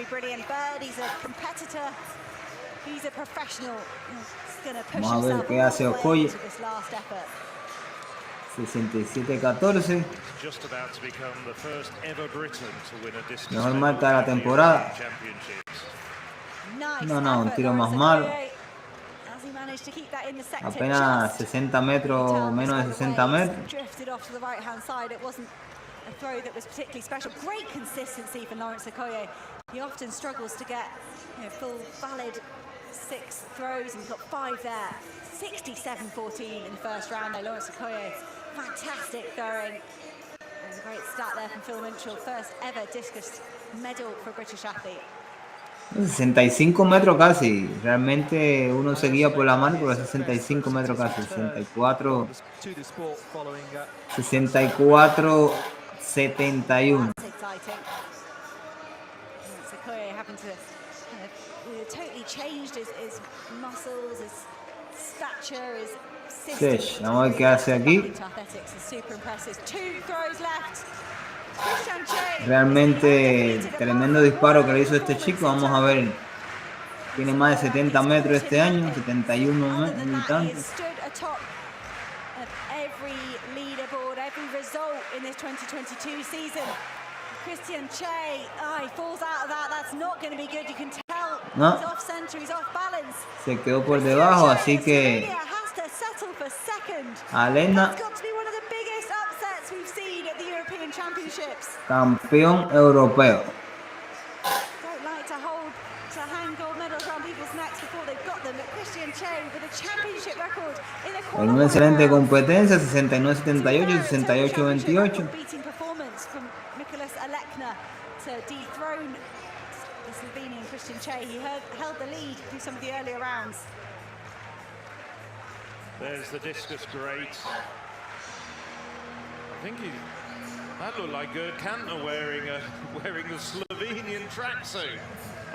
Speaker 1: Vamos a ver qué hace Okoye. 67-14. Mejor marca de la temporada. No, un tiro más malo. Apenas 60 metros, menos de 60 metros.
Speaker 4: A throw that was particularly special. Great consistency for Lawrence Okoye. He often struggles to get full valid 6 throws, and he's got 5 there. 67-14 in the first round there, Lawrence Okoye. Fantastic throwing. And a great stat there from Phil Minchell. First ever discus medal for a British athlete.
Speaker 1: 65 metros casi. Realmente uno seguía por la mano por los 65 metros casi. 64. 64. 71. Sesh, vamos a ver qué hace aquí. Realmente tremendo disparo que le hizo este chico. Vamos a ver. Tiene más de 70 metros este año. 71 metros y tantos.
Speaker 4: In this 2022 season, Steeplechase, he falls out of that. That's not going to be good. You can tell
Speaker 1: No.
Speaker 4: He's off center, he's off balance.
Speaker 1: Se quedó por debajo, así que Alekna, campeón europeo. En una excelente competencia, 69-78, 68-28.
Speaker 2: There's the discus great. I think that looked like Gerd Kantner wearing the Slovenian tracksuit.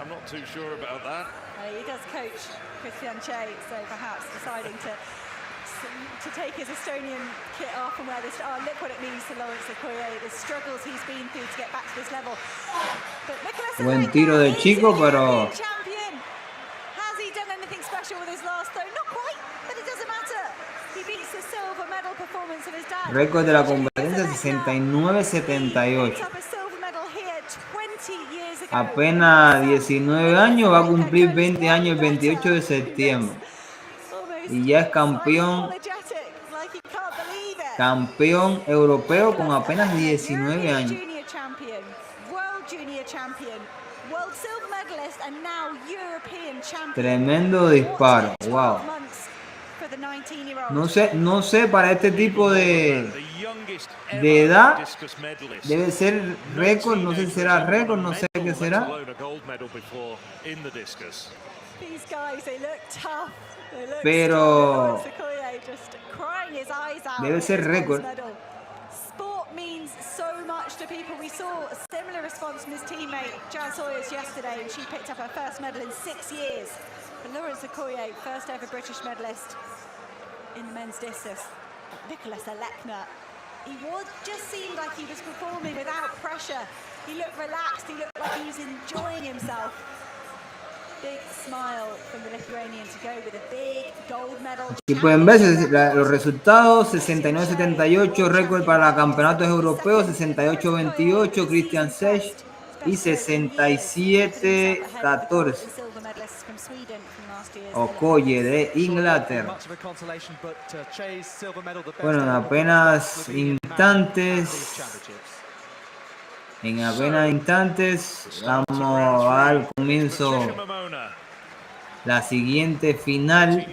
Speaker 2: I'm not too sure about that.
Speaker 4: He does coach Steeplechase, so perhaps deciding to take his Estonian kit off and wear this. Oh, look what it means to Lawrence Okoye, the struggles he's been through to get back to this level. But
Speaker 1: buen tiro del chico, pero
Speaker 4: champion. Has he done anything special with his last throw? Not quite, but it doesn't matter. He beats the silver medal performance of his dad.
Speaker 1: Récord de la competencia 69-78. Apenas 19 años, va a cumplir 20 años el 28 de septiembre. Y ya es campeón europeo con apenas 19 años. Tremendo disparo, wow. No sé para este tipo de edad debe ser récord, no sé si será récord, no sé qué será. Pero debe ser récord.
Speaker 4: Sport means so much to people. We saw a similar response from his teammate Jan Sawyers yesterday, and she picked up her first medal in 6 years. But Lawrence Okoye, first ever British medalist in the men's discus. Nicholas Alekna, he just seemed like he was performing without pressure. He looked relaxed. He looked like he was enjoying himself. Big smile from the Lithuanian to go with a big gold medal.
Speaker 1: Aquí pueden ver los resultados: 69-78 récord para campeonatos europeos, 68-28 Steeplechase y 67-14 Okoye de Inglaterra. Bueno, en apenas instantes vamos a dar comienzo la siguiente final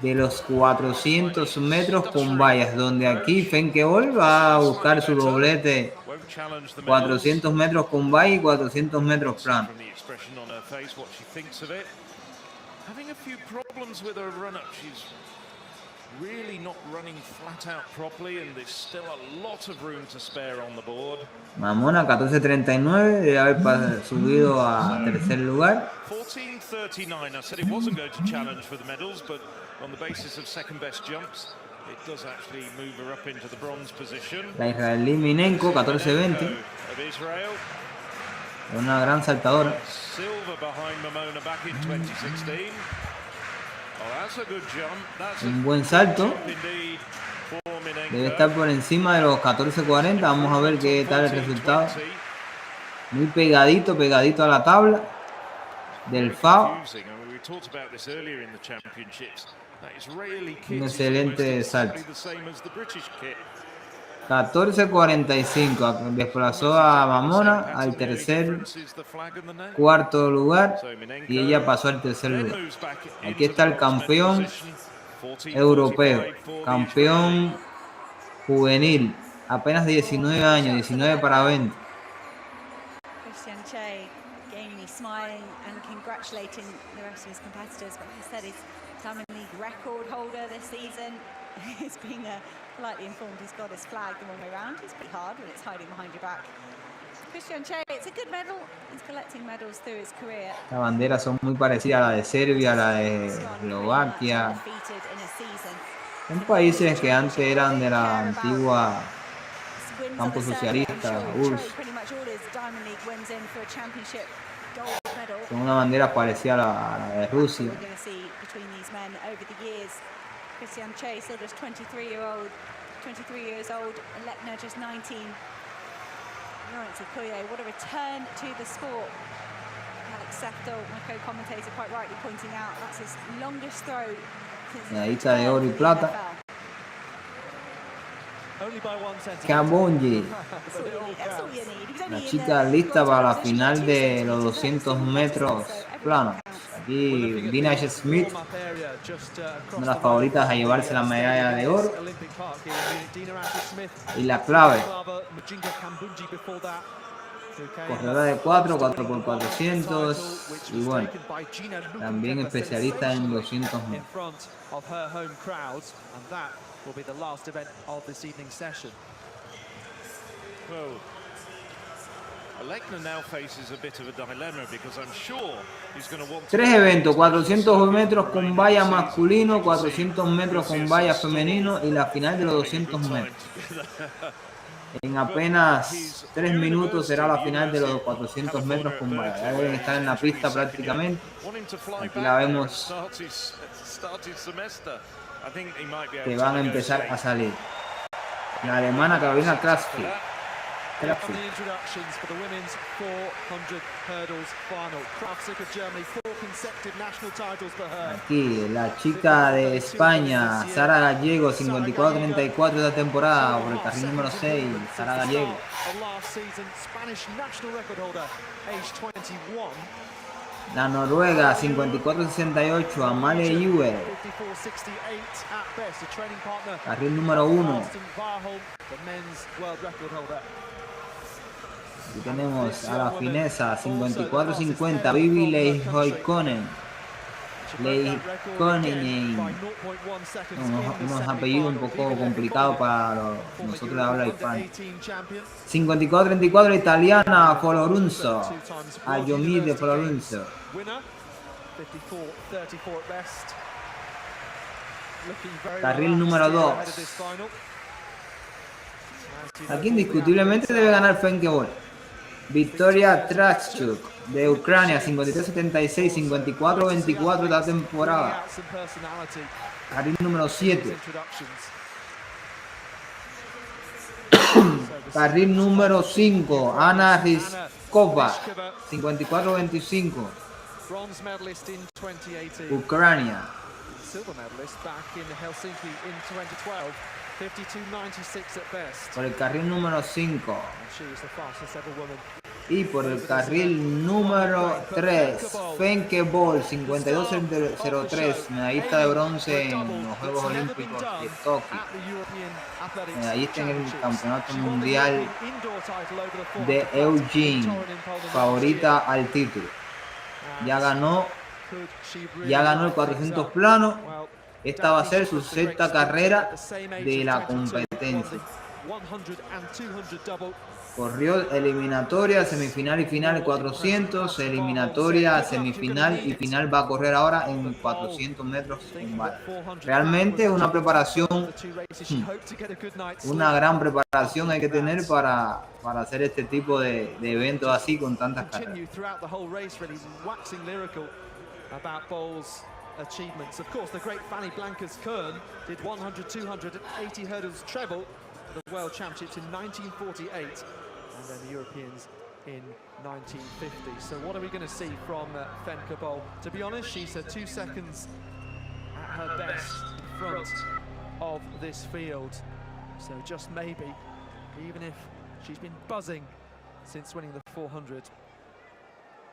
Speaker 1: de los 400 metros con vallas, donde aquí Fenkebol va a buscar su doblete 400 metros con valla y 400 metros plano.
Speaker 2: really not running flat out properly, and there's still a lot of room to spare on the board.
Speaker 1: Mamona 14.39, debe haber subido a tercer lugar.
Speaker 2: 14.39. I said it wasn't going to challenge for the medals, but on the basis of second best jumps, it does actually move her up into the bronze position.
Speaker 1: La israelí Minenko 14.20,
Speaker 2: Of Israel.
Speaker 1: una gran saltadora.
Speaker 2: Silver behind Mamona back in 2016. Oh, that's a good jump. That's
Speaker 1: Un buen salto.
Speaker 2: jump indeed for Minenko.
Speaker 1: Debe estar por encima de los 14.40. Vamos a ver qué tal el resultado. Muy pegadito a la tabla del FAO. Un excelente salto. 14.45. Desplazó a Mamona al cuarto lugar y ella pasó al tercer lugar. Aquí está el campeón europeo, campeón juvenil, apenas de 19 años, 19 para 20.
Speaker 4: Steeplechase gamely smiling and congratulating the rest of his competitors. But like I said, he's Diamond League record holder this season. He's being politely informed he's got his flag the wrong way around. It's pretty hard when it's hiding behind your back. Steeplechase, it's a good medal. He's collecting medals through his career.
Speaker 1: Las banderas son muy parecidas a la de Serbia, a la de Eslovaquia. Son países que antes eran de la antigua campo socialista, URSS. Con una bandera parecida a la de Rusia.
Speaker 4: Steeplechase, still just 23 years old, Lekna just 19. What a return to the sport. Alex Seftel, my co-commentator, quite rightly pointing out that's his longest throw since
Speaker 1: Medallista de oro y plata. Kabonji, la chica lista para la final de los 200 metros planos. Aquí Dina Smith, una de las favoritas a llevarse la medalla de oro. Y la clave, corredora de 4x400 y bueno, también especialista en 200 metros. Tres eventos, 400 metros con valla masculino, 400 metros con valla femenino y la final de los 200 metros. En apenas 3 minutos será la final de los 400 metros con valla. Ya deben estar en la pista prácticamente. Aquí la vemos que van a empezar a salir. La alemana Carolina Kraftwerk. Aquí la chica de España, Sara Gallego, 54-34 de la temporada por el carril número 6, Sara Gallego. La noruega, 54-68, Amalie Juel, carril número 1. Aquí tenemos a la finesa, 54-50, Vivi Leijoikonen. Unos apellidos un poco complicados para nosotros de habla hispana. 54-34, la italiana Folorunso, Ayomide Folorunso. Carril número 2. Aquí indiscutiblemente debe ganar Fenkebol. Victoria Trachuk de Ucrania, 53-76, 54-24 de la temporada. Carril número 7. Carril número 5, Ana Ryzkova, 54-25. Ucrania. Por el carril número 5. Y por el carril número 3, Fenkebol, 52-03, medallista de bronce en los Juegos Olímpicos de Tokio. Medallista en el Campeonato Mundial de Eugene, favorita al título. Ya ganó el 400 plano Esta va a ser su sexta carrera de la competencia. Corrió eliminatoria, semifinal y final en 400, eliminatoria, semifinal y final va a correr ahora en 400 metros con valla. Realmente una preparación, una gran preparación hay que tener para hacer este tipo de eventos así con tantas carreras.
Speaker 3: Achievements. Of course, the great Fanny Blankers-Koen did 100, 200, and 80 hurdles treble for the World Championships in 1948, and then the Europeans in 1950. So what are we going to see from Femke Bol? To be honest, she's 2 seconds at her best in front of this field. So just maybe, even if she's been buzzing since winning the 400,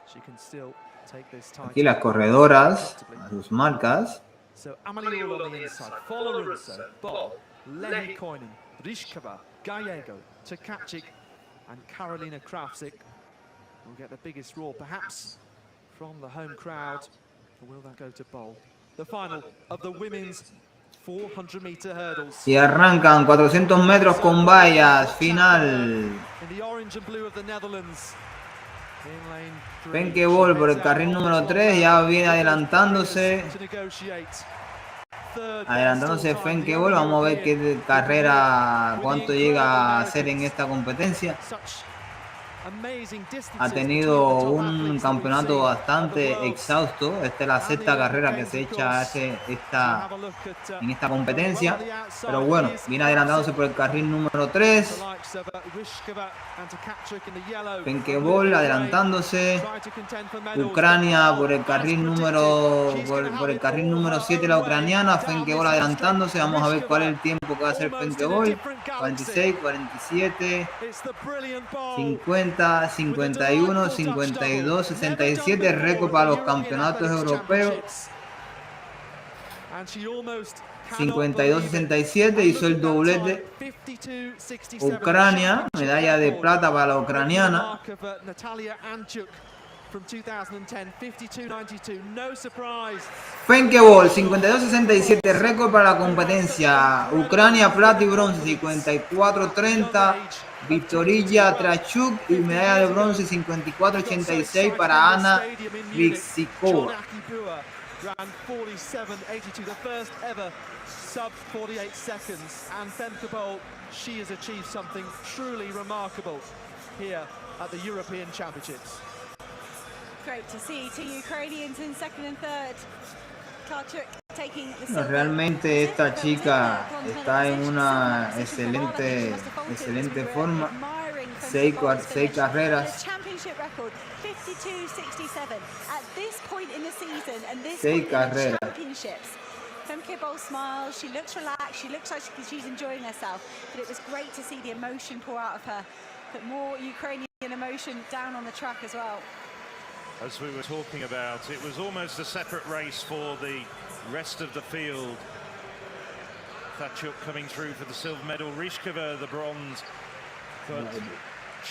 Speaker 3: she can still take this title.
Speaker 1: Aquí las corredoras, a sus marcas.
Speaker 3: So Amelie Uhl on the inside, Fola Runso, Bol, Lehi Koinen, Rishkova, Gallego, Tkaczyk, and Karolina Krawczyk will get the biggest roar, perhaps from the home crowd, or will that go to Bol? The final of the women's 400-meter hurdles.
Speaker 1: Y arrancan 400 metros con vallas, final.
Speaker 3: In the orange and blue of the Netherlands.
Speaker 1: Femke Bol por el carril número 3, ya viene adelantándose. Adelantándose Femke Bol, vamos a ver qué carrera, cuánto llega a hacer en esta competencia. Ha tenido un campeonato bastante exhausto. Esta es la sexta carrera que se echa en esta competencia. Pero bueno, viene adelantándose por el carril número 3. Femke Bol adelantándose. Ucrania por el carril número 7, la ucraniana. Femke Bol adelantándose. Vamos a ver cuál es el tiempo que va a hacer Femke Bol. 46, 47, 50, 51, 52, 67, récord para los campeonatos europeos. 52-67, hizo el doblete. Ucrania, medalla de plata para la ucraniana. Femke Bol, 52-67, récord para la competencia. Ucrania, plata y bronce, 54-30. Victoria Trachuk y medalla de bronce 54-86 para Ana Rixikova.
Speaker 3: Ran 47.82, the first ever sub 48 seconds, and Femke Bol, she has achieved something truly remarkable here at the European Championships.
Speaker 4: Great to see two Ukrainians in second and third. Tkaczyk taking the silver.
Speaker 1: Realmente esta chica está en una excelente forma. 6 carreras. 6 carreras.
Speaker 4: Femke Bol smiles, she looks relaxed, she looks like she's enjoying herself, but it was great to see the emotion pour out of her, but more Ukrainian emotion down on the track as well.
Speaker 2: As we were talking about, it was almost a separate race for the rest of the field. Tkaczyk coming through for the silver medal, Rishkova the bronze, but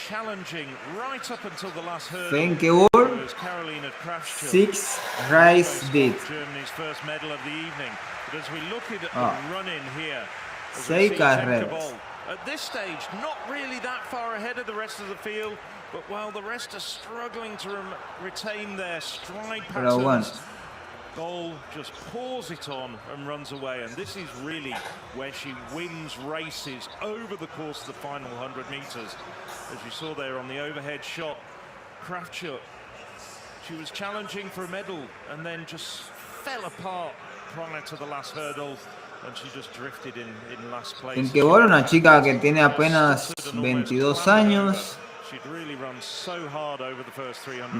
Speaker 2: challenging right up until the last hurdle.
Speaker 1: Femke Bol,
Speaker 2: was Karolina Krawczyk.
Speaker 1: 6 race beat.
Speaker 2: Germany's first medal of the evening. But as we look at the run-in here,
Speaker 1: 6 carreras.
Speaker 2: At this stage, not really that far ahead of the rest of the field, but while the rest are struggling to retain their stride patterns, Bol just pours it on and runs away, and this is really where she wins races over the course of the final 100 meters. As you saw there on the overhead shot, Krawczyk, she was challenging for a medal and then just fell apart prior to the last hurdle, and she just drifted in last place.
Speaker 1: Femke Bol, una chica que tiene apenas 22 años.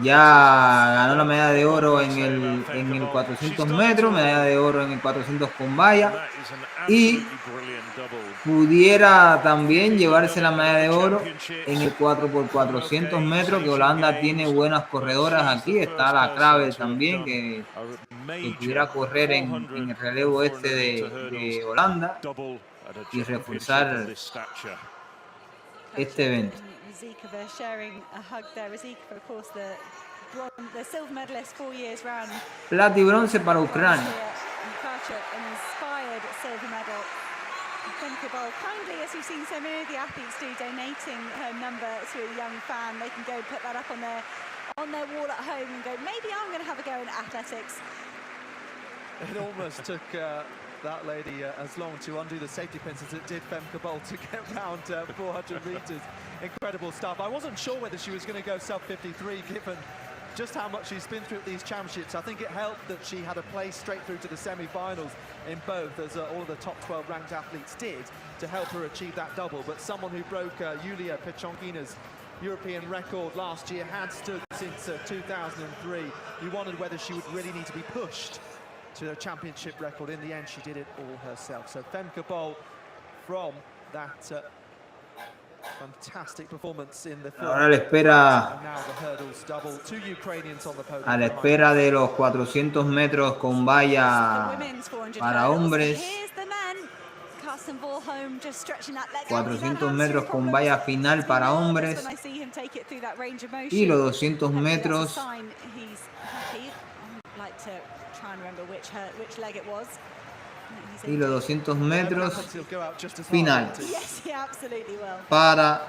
Speaker 1: Ya ganó la medalla de oro en el 400 metros, medalla de oro en el 400 con valla, y pudiera también llevarse la medalla de oro en el 4x400 metros, que Holanda tiene buenas corredoras aquí. Está la Kravel también, que pudiera correr en el relevo este de Holanda y reforzar este evento.
Speaker 4: Zikova sharing a hug there. Zikova, of course, the silver medalist 4 years round.
Speaker 1: Plata y bronce para Ucrania.
Speaker 4: Tatchuk, an inspired silver medal. Femke Bol, kindly, as you've seen so many of the athletes do, donating her number to a young fan. They can go put that up on their wall at home and go, maybe I'm going to have a go in athletics.
Speaker 3: It almost took that lady as long to undo the safety pins as it did Femke Bol to get round 400 metres. Incredible stuff. I wasn't sure whether she was going to go sub 53 given just how much she's been through at these championships. I think it helped that she had a place straight through to the semi-finals in both, as all of the top 12 ranked athletes did, to help her achieve that double. But someone who broke Yulia Pechonkina's European record last year had stood since 2003. You wondered whether she would really need to be pushed to a championship record. In the end, she did it all herself. So Femke Bol, from that fantastic performance in the
Speaker 1: Ahora le espera,
Speaker 3: a
Speaker 1: la espera de los 400 metros con valla para hombres. 400 metros con valla final para hombres. Y los 200 metros y los 200 metros final para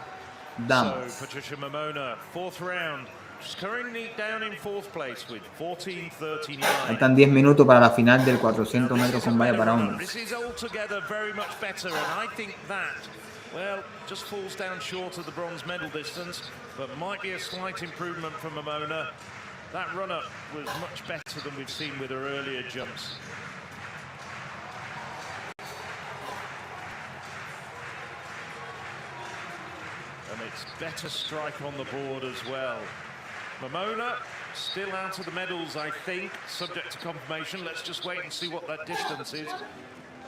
Speaker 1: damas.
Speaker 2: So Patricia Momona, fourth round, she's currently down in fourth place with 14:39.
Speaker 1: Faltan 10 minutos para la final del 400 metros con valla para hombres.
Speaker 2: This is altogether very much better, and I think that, well, just falls down short of the bronze medal distance, but might be a slight improvement for Momona. That run-up was much better than we've seen with her earlier jumps. And it's better strike on the board as well. Momona still out of the medals, I think, subject to confirmation. Let's just wait and see what that distance is.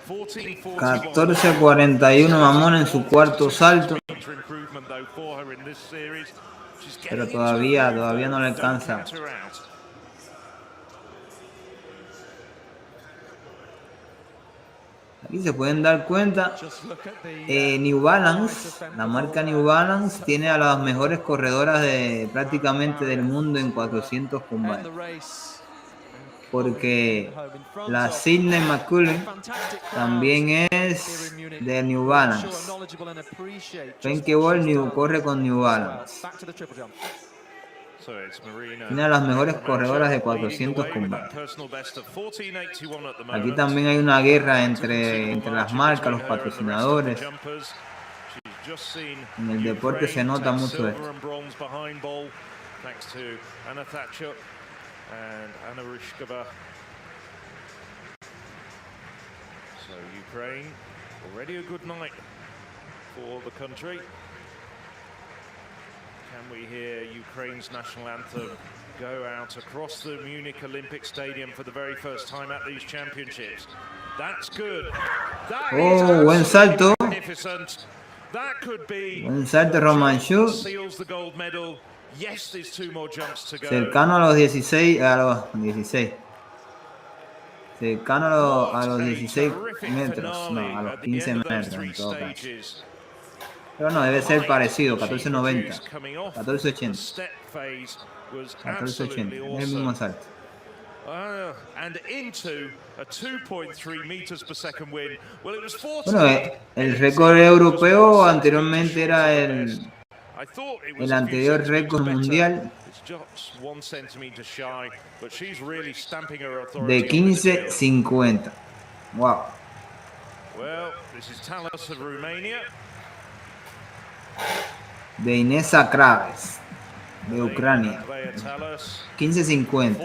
Speaker 1: 14:41 Mamona en su cuarto salto. Pero todavía no le alcanza. Aquí se pueden dar cuenta, New Balance, la marca New Balance, tiene a las mejores corredoras de prácticamente del mundo en 400 con valla. Porque la Sydney McCullum también es de New Balance. Femke Bol corre con New Balance. Tiene a las mejores corredoras de 400 con valla. Aquí también hay una guerra entre las marcas, los patrocinadores. En el deporte se nota mucho esto.
Speaker 2: And Anna Ryshkova. So Ukraine, already a good night for the country. Can we hear Ukraine's national anthem go out across the Munich Olympic Stadium for the very first time at these championships? That's good. That is
Speaker 1: buen salto.
Speaker 2: Magnificent. That could be
Speaker 1: Buen salto Romanchuk.
Speaker 2: Seals the gold medal. Yes, there's two more jumps to go.
Speaker 1: Cercano a los 16, cercano a los 16 metros, no, a los 15 metros en todo caso. Pero no, debe ser parecido, 14:90, 14:80, 14:80, es el mismo salto.
Speaker 2: And into a 2.3 meters per second win. Well, it was 40.
Speaker 1: Bueno, el récord europeo anteriormente era el anterior récord mundial de 15:50. Wow. De Inesa Kraves, de Ucrania. 15:50.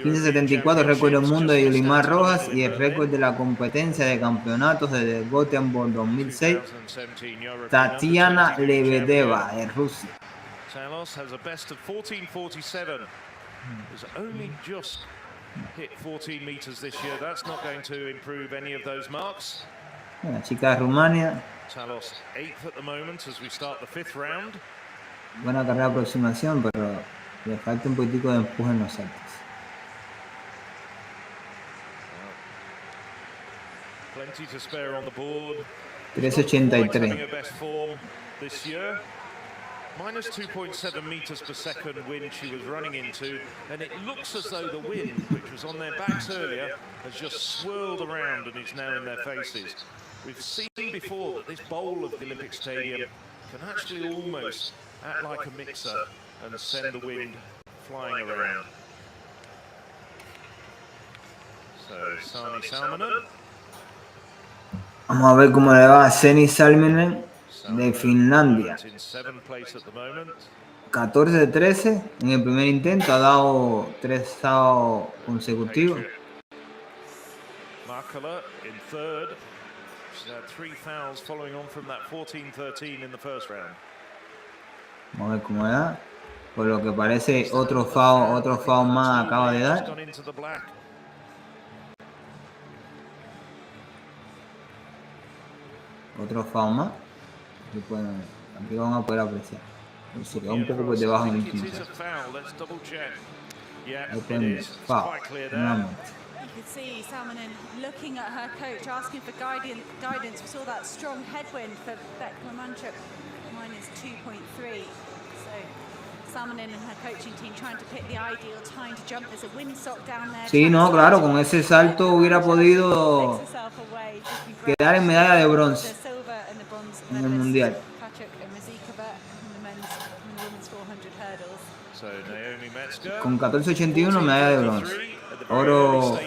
Speaker 1: 15:74, récord del mundo de Yulimar Rojas y el récord de la competencia de campeonatos de Gothenburg 2006, Tatiana Lebedeva, de Rusia.
Speaker 2: Talos has a best of 14:47. Has only just hit 14 meters this year. That's not going to improve any of those marks.
Speaker 1: La chica de Rumania.
Speaker 2: Talos 8th at the moment as we start the 5th round.
Speaker 1: Buena carrera de aproximación, pero le falta un poquitico de empuje en los saltos.
Speaker 2: Plenty to spare on the board.
Speaker 1: 3:83.
Speaker 2: minus 2.7 meters per second wind she was running into, and it looks as though the wind, which was on their backs earlier, has just swirled around and is now in their faces. We've seen before that this bowl of the Olympic Stadium can actually almost act like a mixer and send the wind flying around. So, Sani Salminen.
Speaker 1: Vamos a ver cómo le va a Seni Salminen de Finlandia. 14-13 en el primer intento, ha dado 3 saos consecutivos.
Speaker 2: Markala in third. She's had 3 fouls following on from that 14-13 in the first round.
Speaker 1: Vamos a ver cómo le da. Por lo que parece otro foul más acaba de dar. Otro foul más. Aquí van a poder apreciar. Se quedó un poco por debajo en el último. Ahí pueden ver. Foul. Nuevamente.
Speaker 4: You could see Salminen looking at her coach, asking for guidance. We saw that strong headwind for Beckman Manchuk, minus 2.3. So Salminen and her coaching team trying to pick the ideal time to jump. There's a windsock down there.
Speaker 1: Sí, no, claro, con ese salto hubiera podido quedar en medalla de bronce en el mundial. Con 14.81 medalla de bronce. Oro,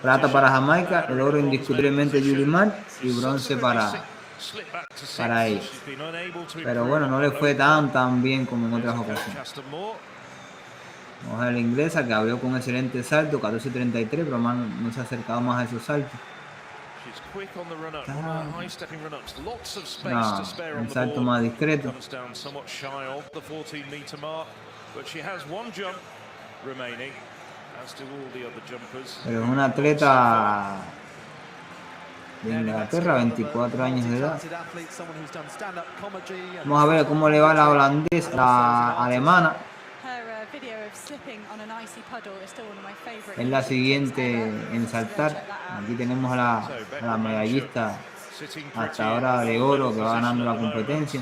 Speaker 1: plata para Jamaica, el oro indiscutiblemente Julie Mark y bronce para ella. Pero bueno, no le fue tan bien como en otras ocasiones. Vamos a ver la inglesa que abrió con un excelente salto, 14.33, pero no se ha acercado más a esos saltos. No, un salto más discreto. Pero es una atleta de Inglaterra, 24 años de edad. Vamos a ver cómo le va la holandesa, la alemana. Es la siguiente en saltar. Aquí tenemos a la medallista hasta ahora de oro que va ganando la competencia.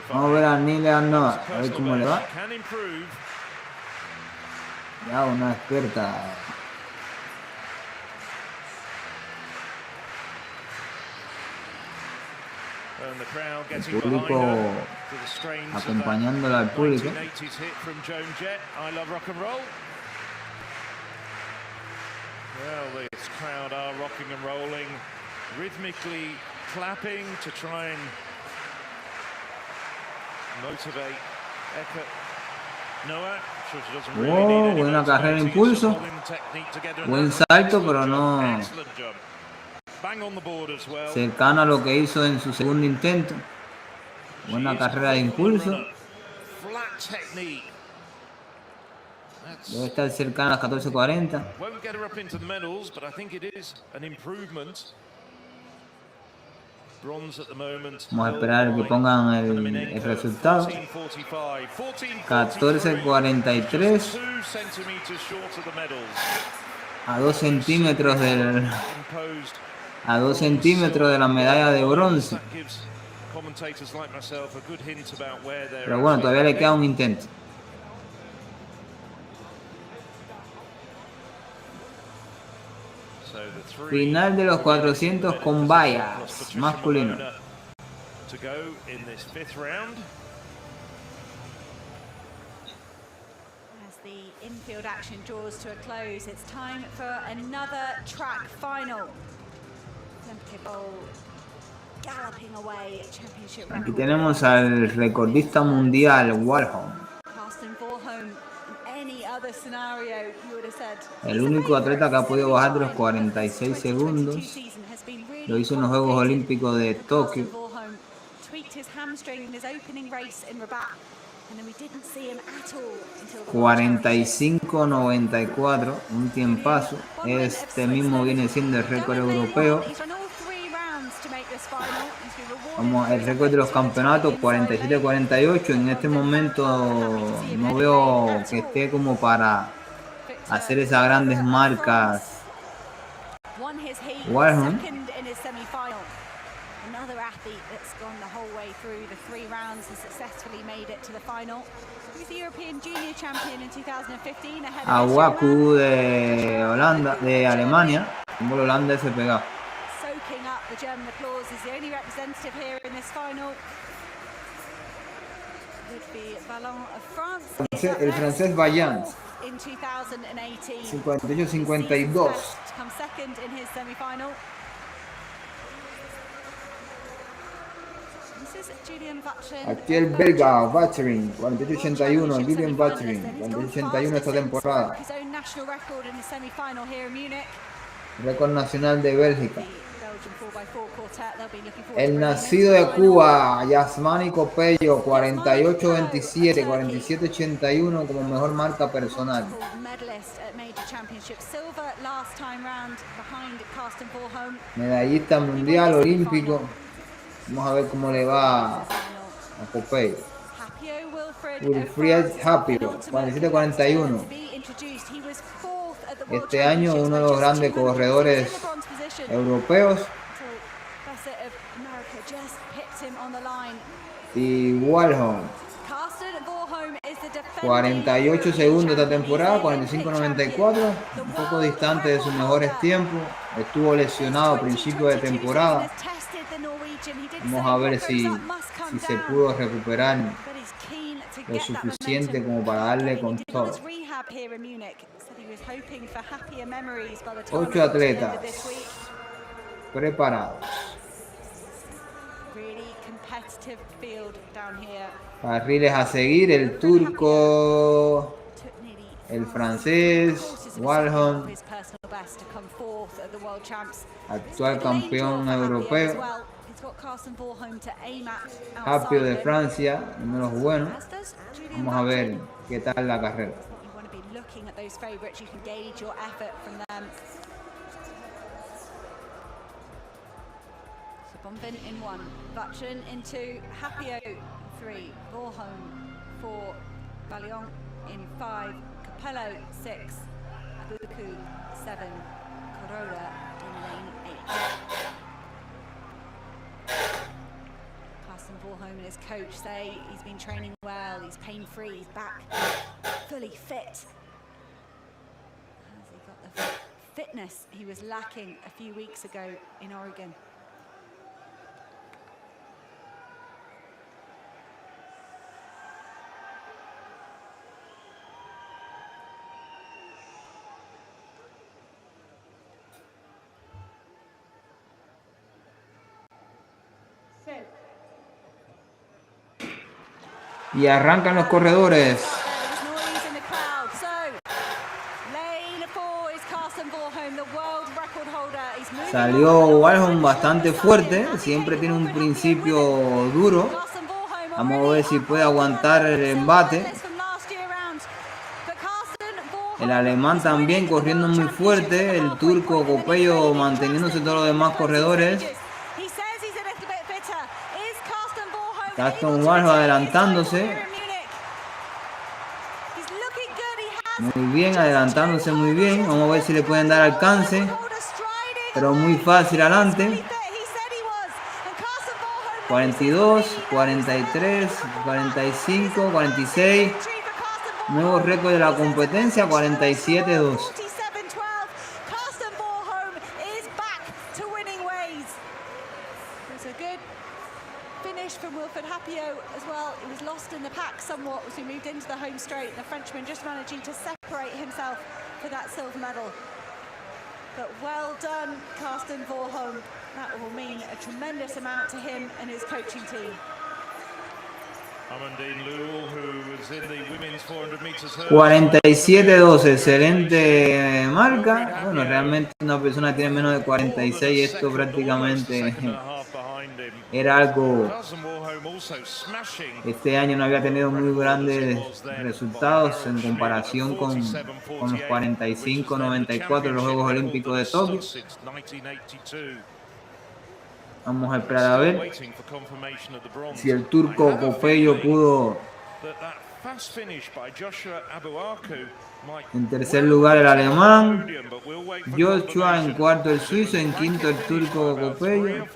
Speaker 1: Vamos a ver a Nile Noah, a ver cómo le va. Ya una experta. El público acompañándola al público.
Speaker 2: Well, this crowd are rocking and rolling, rhythmically clapping to try and motivate Eka Noah.
Speaker 1: Wow, buena carrera de impulso. Buen salto, pero no cercano a lo que hizo en su segundo intento. Buena carrera de impulso. Debe estar cercana a las 14:40. Vamos a esperar que pongan el resultado. 14:43. A 2 centímetros de la medalla de bronce. Pero bueno, todavía le queda un intento. Final de los 400 con vallas masculino.
Speaker 4: As the infield action draws to a close, it's time for another track final. Galloping away at championship record.
Speaker 1: Aquí tenemos al recordista mundial Warholm. El único atleta que ha podido bajar de los 46 segundos. Lo hizo en los Juegos Olímpicos de Tokio. 45:94, un tiempazo. Este mismo viene siendo el récord europeo. Vamos, el récord de los campeonatos 47-48. En este momento no veo que esté como para hacer esas grandes marcas.
Speaker 4: Won his heat,
Speaker 1: Warholm.
Speaker 4: second in his semi-final. Another athlete that's gone the whole way through the 3 rounds and successfully made it to the final. He was the European Junior Champion in 2015 ahead of
Speaker 1: Awaku de Holanda, de Alemania. Como el holandés se pega.
Speaker 4: soaking up the German applause. Is the only representative here in this final. Would be Ballon of France.
Speaker 1: El francés Vaillant.
Speaker 4: In 2018.
Speaker 1: 58-52.
Speaker 4: To come second in his semi-final.
Speaker 1: Aquí el belga Vatering, 48-81, Julian Vatering, 48-81 esta temporada. Récord nacional de Bélgica. El nacido de Cuba, Yasmani Copello, 48-27, 47-81 como mejor marca personal. Medallista mundial, olímpico. Vamos a ver cómo le va a Copello. Wilfried Hapio, 47-41. Este año uno de los grandes corredores europeos. Y Warholm, 48 segundos esta temporada, 45-94, un poco distante de sus mejores tiempos. Estuvo lesionado a principios de temporada. Vamos a ver si se pudo recuperar lo suficiente como para darle con todo. 8 atletas preparados. Carriles a seguir, el turco, el francés, Warholm, actual campeón europeo, Hapio de Francia, números buenos. Vamos a ver qué tal la carrera.
Speaker 4: Bombin in 1, Butchen in 2, Hapio 3, Warholm 4, Valiant in 5, Capello 6, Abuku 7, Corolla in lane 8. Carsten Warholm and his coach say he's been training well, he's pain-free, he's back fully fit. Has he got the fitness he was lacking a few weeks ago in Oregon?
Speaker 1: Y arrancan los corredores. Salió Warholm bastante fuerte, siempre tiene un principio duro. Vamos a ver si puede aguantar el embate. El alemán también corriendo muy fuerte, el turco Copello manteniéndose todos los demás corredores. Carsten Warholm adelantándose. Muy bien, adelantándose muy bien. Vamos a ver si le pueden dar alcance. Pero muy fácil adelante. 42, 43, 45, 46. Nuevo récord de la competencia, 47-2.
Speaker 4: Somewhat as we moved into the home straight, the Frenchman just managing to separate himself for that silver medal. But well done, Carsten Warholm. That will mean a tremendous amount to him and his coaching team.
Speaker 1: 47-2, excelente marca. Bueno, realmente una persona tiene menos de 46, esto prácticamente era algo. Este año no había tenido muy grandes resultados en comparación con los 45-94 de los Juegos Olímpicos de Tokio. Vamos a esperar a ver si el turco Copello pudo
Speaker 2: Fast finish by Joshua Abuaku.
Speaker 1: En tercer lugar el alemán, Joshua en cuarto el suizo, en quinto el turco Copello.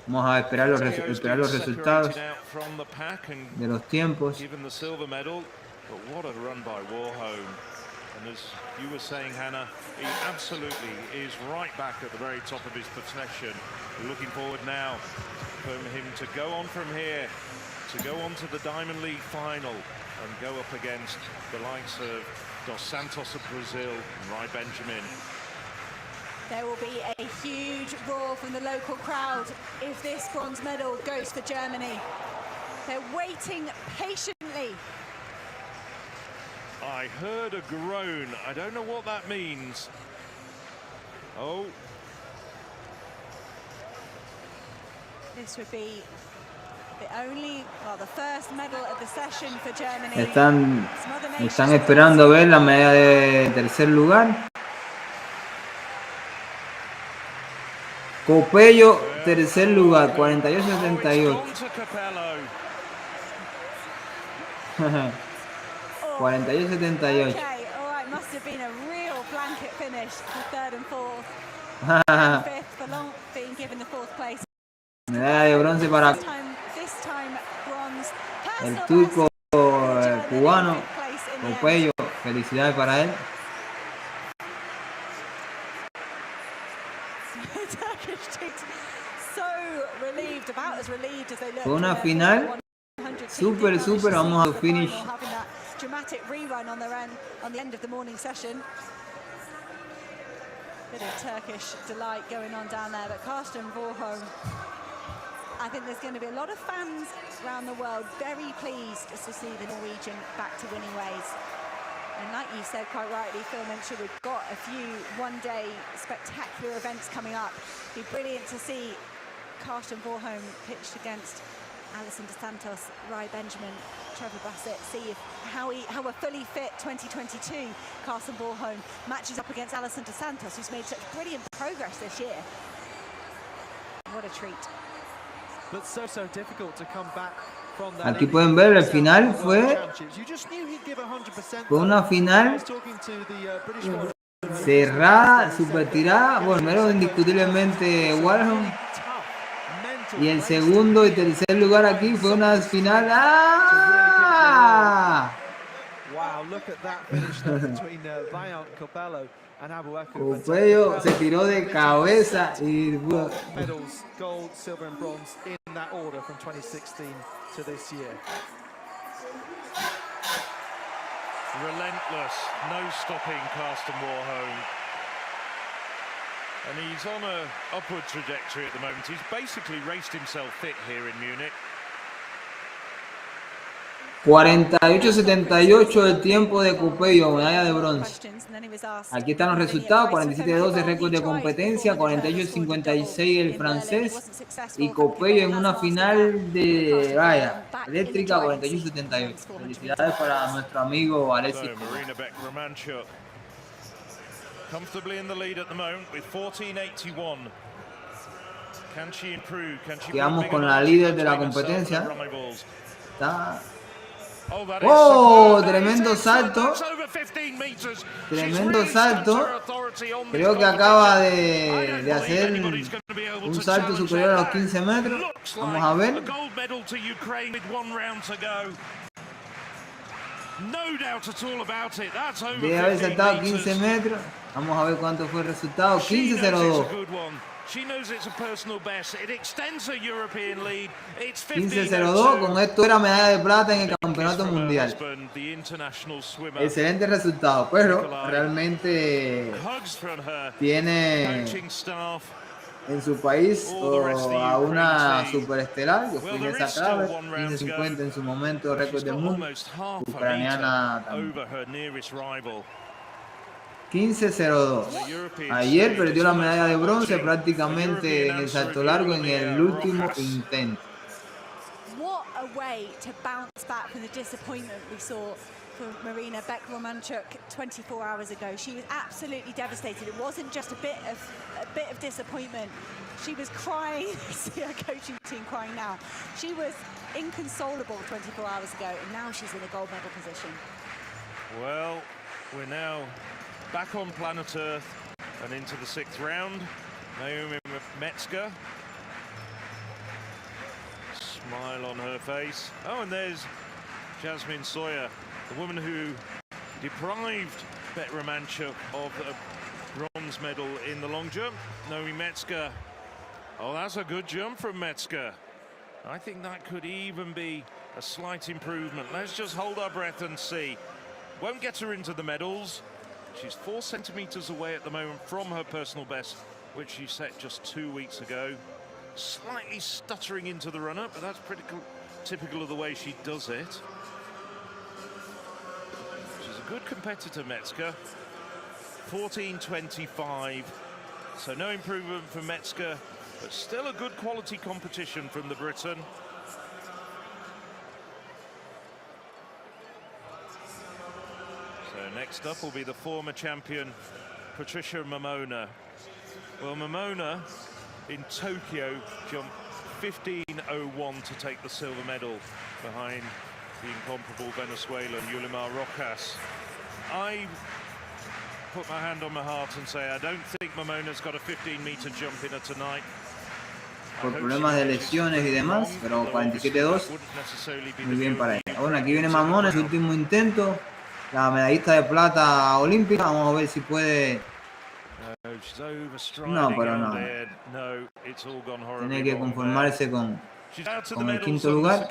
Speaker 1: Vamos a esperar los resultados de los tiempos.
Speaker 2: And as you were saying, Hannah, he absolutely is right back at the very top of his profession. We're looking forward now for him to go on from here, to go on to the Diamond League final and go up against the likes of Dos Santos of Brazil and Rai Benjamin.
Speaker 4: There will be a huge roar from the local crowd if this bronze medal goes for Germany. They're waiting patiently.
Speaker 2: I heard a groan. I don't know what that means. Oh.
Speaker 4: This would be the first medal of the session for Germany.
Speaker 1: Están esperando ver la medalla de tercer lugar. Copello, tercer lugar, 48-78. 48-78.
Speaker 4: Okay, all right, must have been a real blanket finish for third and fourth. And fifth for Long being given the fourth place.
Speaker 1: Medalla de bronce para
Speaker 4: This time bronze.
Speaker 1: el turco cubano, Copello. Felicidades para él.
Speaker 4: So relieved, about as relieved as they look.
Speaker 1: Fue una final super, vamos a finish.
Speaker 4: Dramatic rerun on the end of the morning session. Bit of Turkish delight going on down there, but Karsten Warholm, I think there's going to be a lot of fans around the world very pleased to see the Norwegian back to winning ways. And like you said quite rightly, Phil mentioned we've got a few one-day spectacular events coming up. It'd be brilliant to see Karsten Warholm pitched against Alison Dos Santos, Rai Benjamin, Trevor Bassett, see how a fully fit 2022 Karsten Warholm matches up against Alison Dos Santos, who's made such brilliant progress this year. What a treat.
Speaker 3: But so difficult to come back.
Speaker 1: Aquí pueden ver, el final fue una final cerrada, super tirada. Bueno, primero indiscutiblemente Warholm. Y el segundo y tercer lugar aquí fue una final. ¡Ah! Copello se tiró de cabeza y
Speaker 3: medals, gold, silver and bronze in that order from 2016 to this year.
Speaker 2: Relentless, no stopping Karsten Warholm. And he's on an upward trajectory at the moment. He's basically raced himself fit here in Munich.
Speaker 1: 48-78 el tiempo de Copello, medalla de bronce. Aquí están los resultados: 47-12 récord de competencia, 48-56 el francés y Copello en una final de eléctrica, 48-78. Felicidades para nuestro amigo Alexis.
Speaker 2: Comfortably in the lead at the moment with 14.81. Can she improve?
Speaker 1: Quedamos con la líder de la competencia. Tremendo salto. Tremendo salto. Creo que acaba de hacer un salto superior a los 15 metros. Vamos a ver. Debe haber saltado 15 metros. Vamos a ver cuánto fue el resultado. 15-02. 15-02. Con esto era medalla de plata en el campeonato mundial. Excelente resultado, pero realmente tiene en su país a una superestelar que fue Inés Kraver, 15.50 en su momento, récord del mundo, ucraniana también. 15-02. Ayer perdió la medalla de bronce prácticamente en el salto largo en el último intento.
Speaker 4: What a way to bounce back from the disappointment we saw from Marina Beck-Romanchuk 24 hours ago. She was absolutely devastated. It wasn't just a bit bit of disappointment. She was crying. See her coaching team crying now. She was inconsolable 24 hours ago, and now she's in a gold medal position.
Speaker 2: Well, we're now back on planet Earth and into the 6th round. Naomi Metzger. Smile on her face. Oh, and there's Jasmine Sawyer, the woman who deprived Bet Romanchuk of a bronze medal in the long jump. Naomi Metzger. Oh, that's a good jump from Metzger. I think that could even be a slight improvement. Let's just hold our breath and see. Won't get her into the medals. She's 4 centimeters away at the moment from her personal best, which she set just 2 weeks ago. Slightly stuttering into the run-up, but that's pretty typical of the way she does it. She's a good competitor, Metzger. 14.25, so no improvement for Metzger, but still a good quality competition from the Briton. So next up will be the former champion, Patricia Momona. Well, Momona in Tokyo jumped 15.01 to take the silver medal behind the incomparable Venezuelan Yulimar Rojas. I put my hand on my heart and say I don't think Momona's got a 15-meter jump in her tonight.
Speaker 1: Por problemas de lesiones y demás, pero 47.2, muy bien para ella. Bueno, aquí viene Momona, su último intento, la medallista de plata olímpica. Vamos a ver si puede. No, pero no. Tiene que conformarse con el quinto lugar.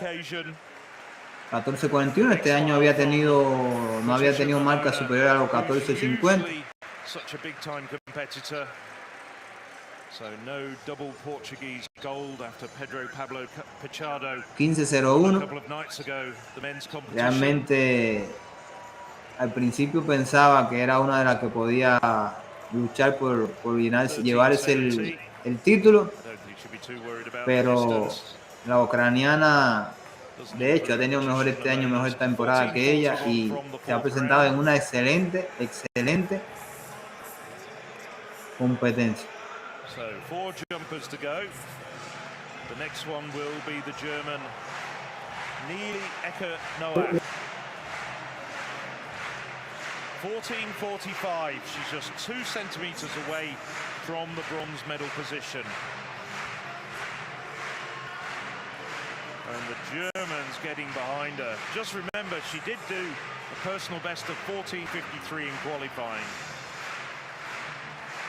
Speaker 1: 14.41. Este año no había tenido marca superior a los 14.50.
Speaker 2: So no double Portuguese gold after Pedro Pablo Pichado.
Speaker 1: 15.01. Realmente al principio pensaba que era una de las que podía luchar por llevarse el título, pero la ucraniana de hecho ha tenido mejor este año, mejor temporada que ella, y se ha presentado en una excelente competencia.
Speaker 2: So 4 jumpers to go. The next one will be the German Neely Ecker-Noah. 14.45. She's just 2 centimeters away from the bronze medal position. And the Germans getting behind her. Just remember, she did do a personal best of 14.53 in qualifying.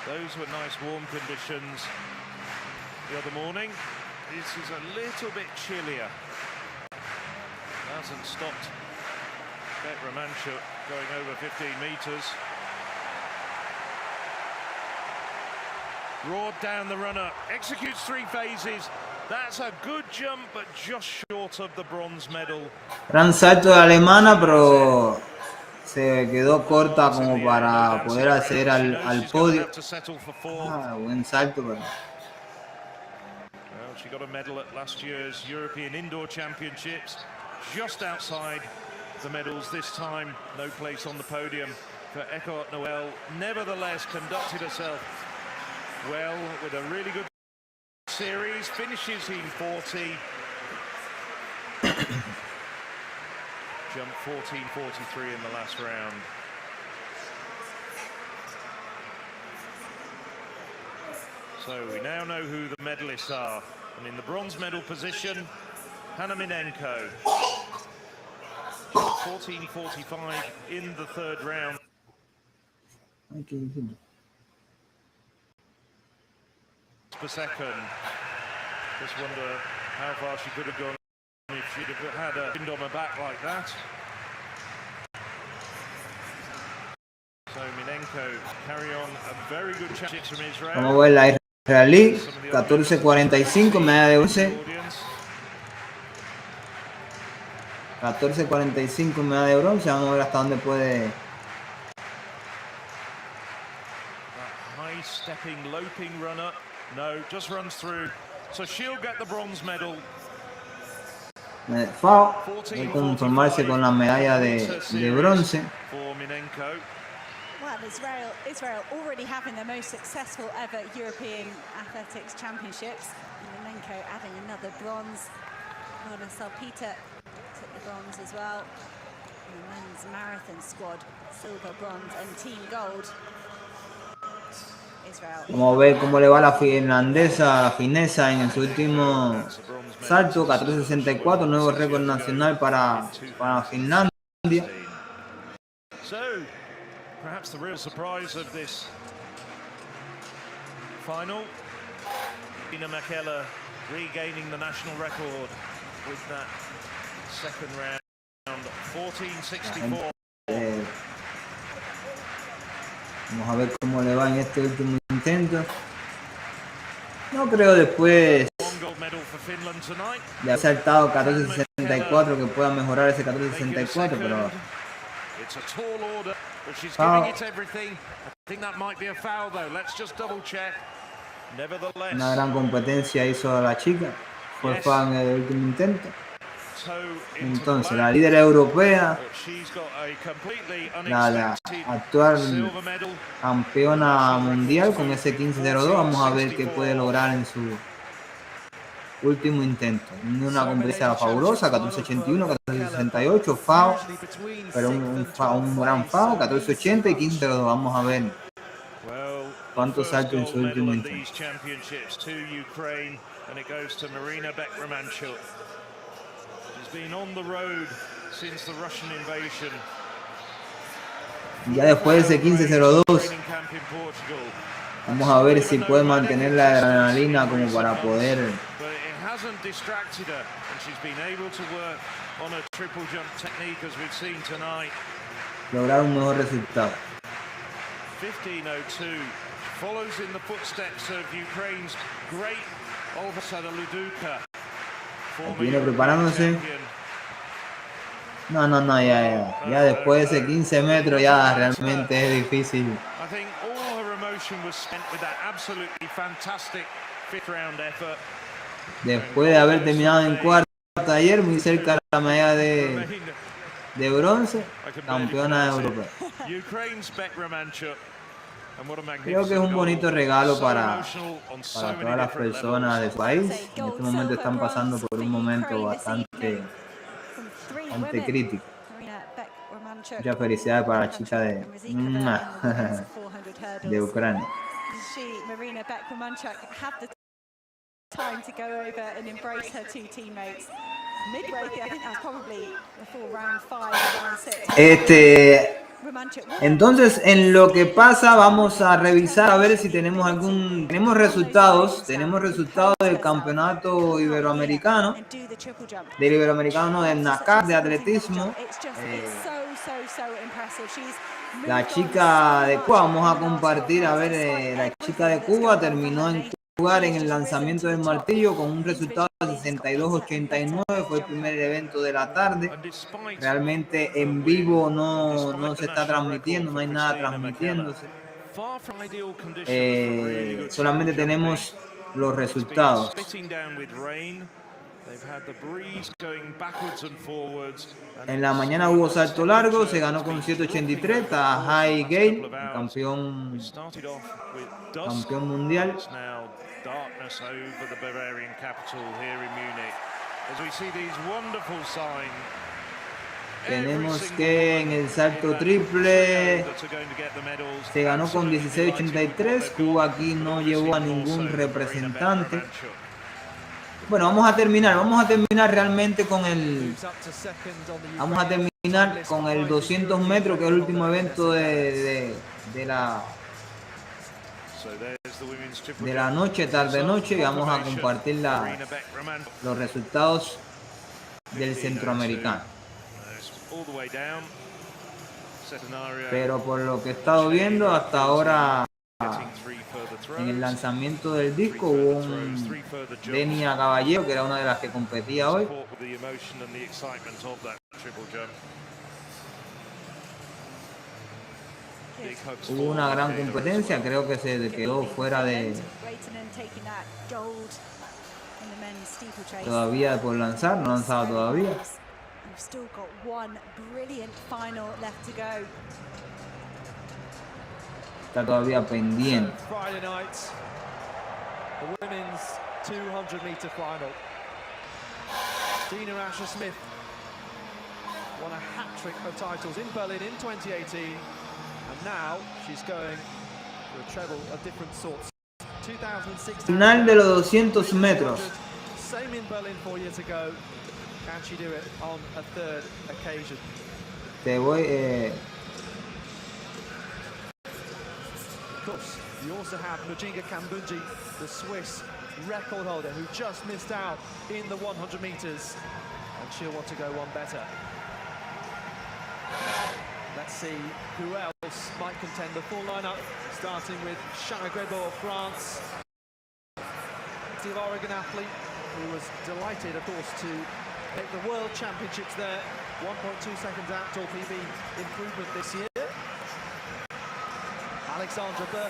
Speaker 2: Those were nice warm conditions the other morning. This is a little bit chillier. Hasn't stopped Bet Romanchuk going over 15 meters. Roared down the runner, executes 3 phases. That's a good jump, but just short of the bronze medal.
Speaker 1: Gran salto de alemana, pero se quedó corta como para poder acceder al podio. Buen salto, pero...
Speaker 2: Well, she got a medal at last year's European Indoor Championships, just outside the medals this time. No place on the podium for Eckert-Noel. Nevertheless, conducted herself well with a really good series. Finishes in 40. Jumped 14.43 in the last round. So we now know who the medalists are. And in the bronze medal position, Hanna Minenko. 14.45 in the 3rd round. Per second. Just wonder how far she could have gone if she'd have had a wind on her back like that. So Minenko carry on a very good championship from Israel.
Speaker 1: Vamos a ver la israelí, 14.45, medalla de bronce. 14.45, medalla de bronce. Vamos a ver hasta dónde puede.
Speaker 2: High stepping, loping runner. No, just runs through. So she'll get the bronze medal.
Speaker 1: FAO, hay que conformarse con la medalla de bronce.
Speaker 4: Well, Israel already having the most successful ever European Athletics Championships. Emelianenko adding another bronze. Rona Salpeter took the bronze as well. And the men's marathon squad, silver, bronze and team gold. Israel.
Speaker 1: Vamos a ver cómo le va a la finlandesa, la finesa en su último salto, 14.64, nuevo récord nacional para Finlandia.
Speaker 2: So, perhaps the real surprise of this final, Ina Mäkelä regaining the national record with that second round, 14.64.
Speaker 1: Vamos a ver cómo le va en este último intento. No creo después de haber saltado 14.64 que pueda mejorar ese 14.64, pero una gran competencia hizo la chica. Fue fan en el último intento. Entonces, la líder europea, la actual campeona mundial con ese 15.02, vamos a ver qué puede lograr en su último intento. Una competencia fabulosa, 14.81, 14.68, FAO, pero un gran FAO, 14.80 y 15.02. Vamos a ver cuántos saltos en su último intento. Ya después de ese 15.02, vamos a ver si puede mantener la adrenalina como para poder lograr un mejor resultado.
Speaker 2: 15.02 follows in the footsteps of Ukraine's great Olga Sadaluduka.
Speaker 1: Aquí viene preparándose. No, ya después de ese 15 metros ya realmente es difícil. Después de haber terminado en cuarto ayer, muy cerca de la medalla de bronce, campeona europea. Creo que es un bonito regalo para todas las personas del país. En este momento están pasando por un momento bastante crítico. Muchas felicidades para la chica de Ucrania. Entonces, en lo que pasa, vamos a revisar a ver si tenemos resultados del campeonato iberoamericano, del NACAR de atletismo. La chica de Cuba, vamos a compartir, a ver, la chica de Cuba terminó en lugar en el lanzamiento del martillo con un resultado de 62.89, fue el primer evento de la tarde. Realmente en vivo no se está transmitiendo, no hay nada transmitiéndose. Solamente tenemos los resultados. En la mañana hubo salto largo, se ganó con 7.83, Tahai Gale, campeón mundial. Tenemos que en el salto triple se ganó con 16.83. Cuba aquí no llevó a ningún representante. Bueno, vamos a terminar realmente con el 200 metros, que es el último evento de la noche, tarde-noche, y vamos a compartir los resultados del centroamericano. Pero por lo que he estado viendo hasta ahora, en el lanzamiento del disco hubo un Denia Caballero, que era una de las que competía hoy. Hubo una gran competencia, creo que se quedó fuera de todavía por lanzar, no ha lanzado todavía. está todavía pendiente.
Speaker 3: Friday night, the women's 200-meter final. Dina Asher-Smith won a hat-trick of titles in Berlin in 2018, and now she's going for a treble of different sorts. 2016.
Speaker 1: Final de los 200 metros.
Speaker 3: Same in Berlin 4 years ago. Can she do it on a third occasion?
Speaker 1: Te voy.
Speaker 3: Of course, you also have Nujinga Kambunji, the Swiss record holder, who just missed out in the 100 meters, and she'll want to go one better. Let's see who else might contend. The full lineup, starting with Shana Grebo of France, the Oregon athlete, who was delighted, of course, to make the World Championships there. 1.2 seconds outdoor PB improvement this year.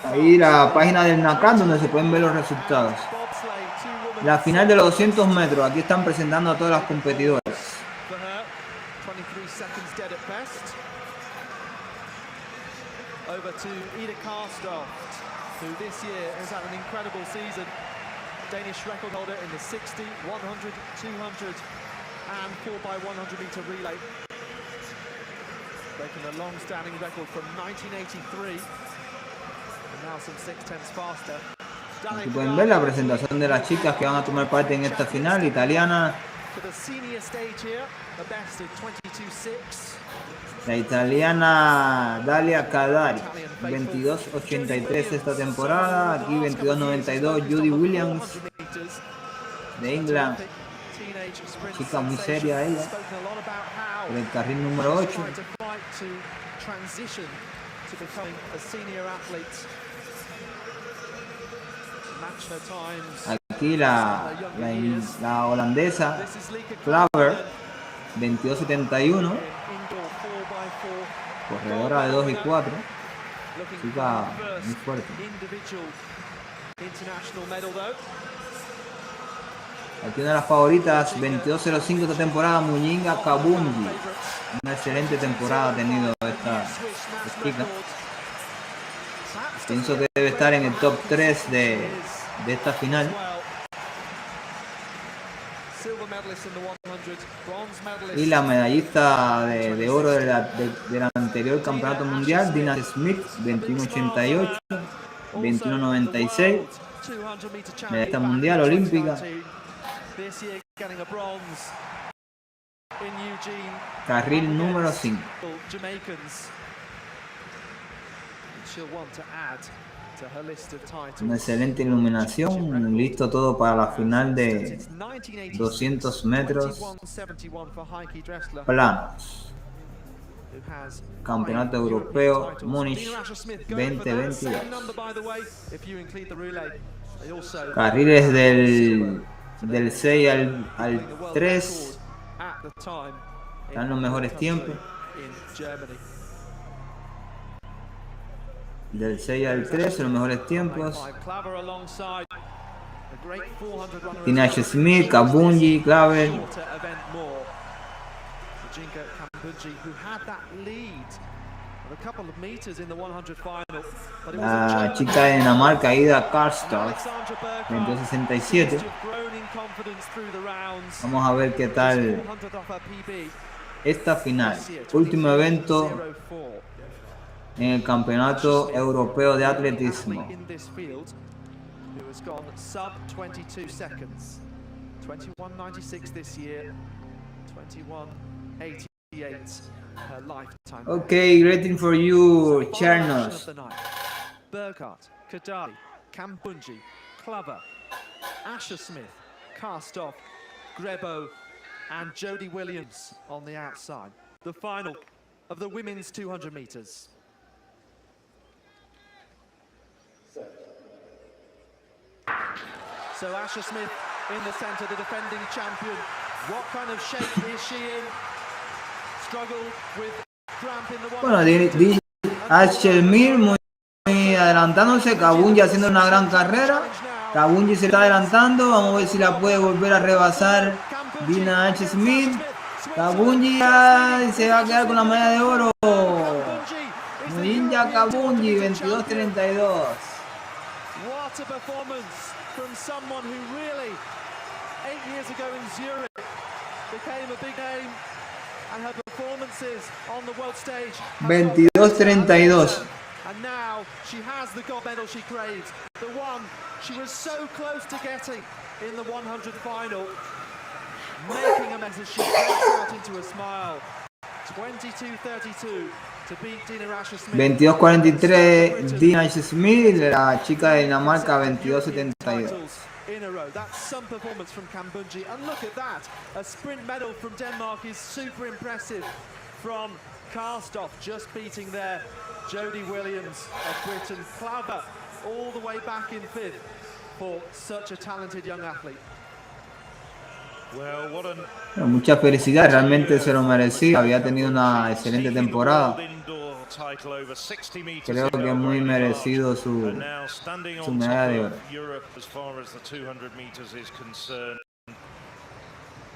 Speaker 1: Ahí la página del NACAN donde se pueden ver los resultados. La final de los 200 metros. Aquí están presentando a todas las competidoras.
Speaker 3: Over to Ida Karstoft, who this year has had an incredible season. Danish record holder in the 60, 100, 200 and 4x100 meter relay. Breaking a long-standing record from 1983. And now some 6/10s faster.
Speaker 1: Aquí pueden ver la presentación de las chicas que van a tomar parte en esta final italiana. La italiana Dalia Cadari, 22.83 esta temporada, aquí 22.92 Judy Williams de England, chica muy seria ella, por el carril número 8. Aquí la holandesa Klaver, 22.71, corredora de 2 y 4, chica muy fuerte. Aquí una de las favoritas, 22.05 esta temporada, Muñinga Kabunji. Una excelente temporada ha tenido esta chica. Pienso que debe estar en el top 3 de esta final. Y la medallista de oro del anterior campeonato mundial, Dina Smith, 21.88, 21.96, medallista mundial olímpica. Carril número 5. Una excelente iluminación, listo todo para la final de 200 metros planos. Campeonato Europeo Munich 2022. Carriles del 6 al 3 están los mejores tiempos. Del 6 al 3 los mejores tiempos. Tina Smith, Kabunji, Klaver. La chica de Dinamarca, Ida Karstoft, 22.67. Vamos a ver qué tal esta final. Último evento en el Campeonato Europeo de Atletismo. Okay, rating for you, Chernos.
Speaker 3: Burkhardt, Kadali, Kambunji, Klaver, Asher-Smith, Karstoff, Grebo, and Jodie Williams on the outside. The final of the women's 200 meters. So Asher-Smith in the center, the defending champion. What kind of shape is she in? Struggled with cramp in the one.
Speaker 1: Bueno, Asher-Smith muy adelantándose, Kabunji haciendo una gran carrera. Kabunji se está adelantando, vamos a ver si la puede volver a rebasar Dina Asher-Smith. Kabunji se va a quedar con la medalla de oro. Vaya Kabunji, 22-32.
Speaker 3: What a performance from someone who really, 8 years ago in Zurich, became a big name, and her performances on the world stage.
Speaker 1: 22-32.
Speaker 3: And now she has the gold medal she craves, the one she was so close to getting in the 100 final. Making a mess as she breaks out into a smile. 22-32 to beat Dina Rasher-Smith.
Speaker 1: 22-43, Dina Smith, la chica de Dinamarca, 22-72.
Speaker 3: In a row. That's some performance from Kambunji. And look at that. A sprint medal from Denmark is super impressive from Karstoff, just beating there Jodie Williams of Britain. Clever all the way back in fifth for such a talented young athlete.
Speaker 2: Well, what an
Speaker 1: Mucha felicidad, realmente se lo merecía, había tenido una excelente temporada. Creo que es muy merecido su medalla de oro.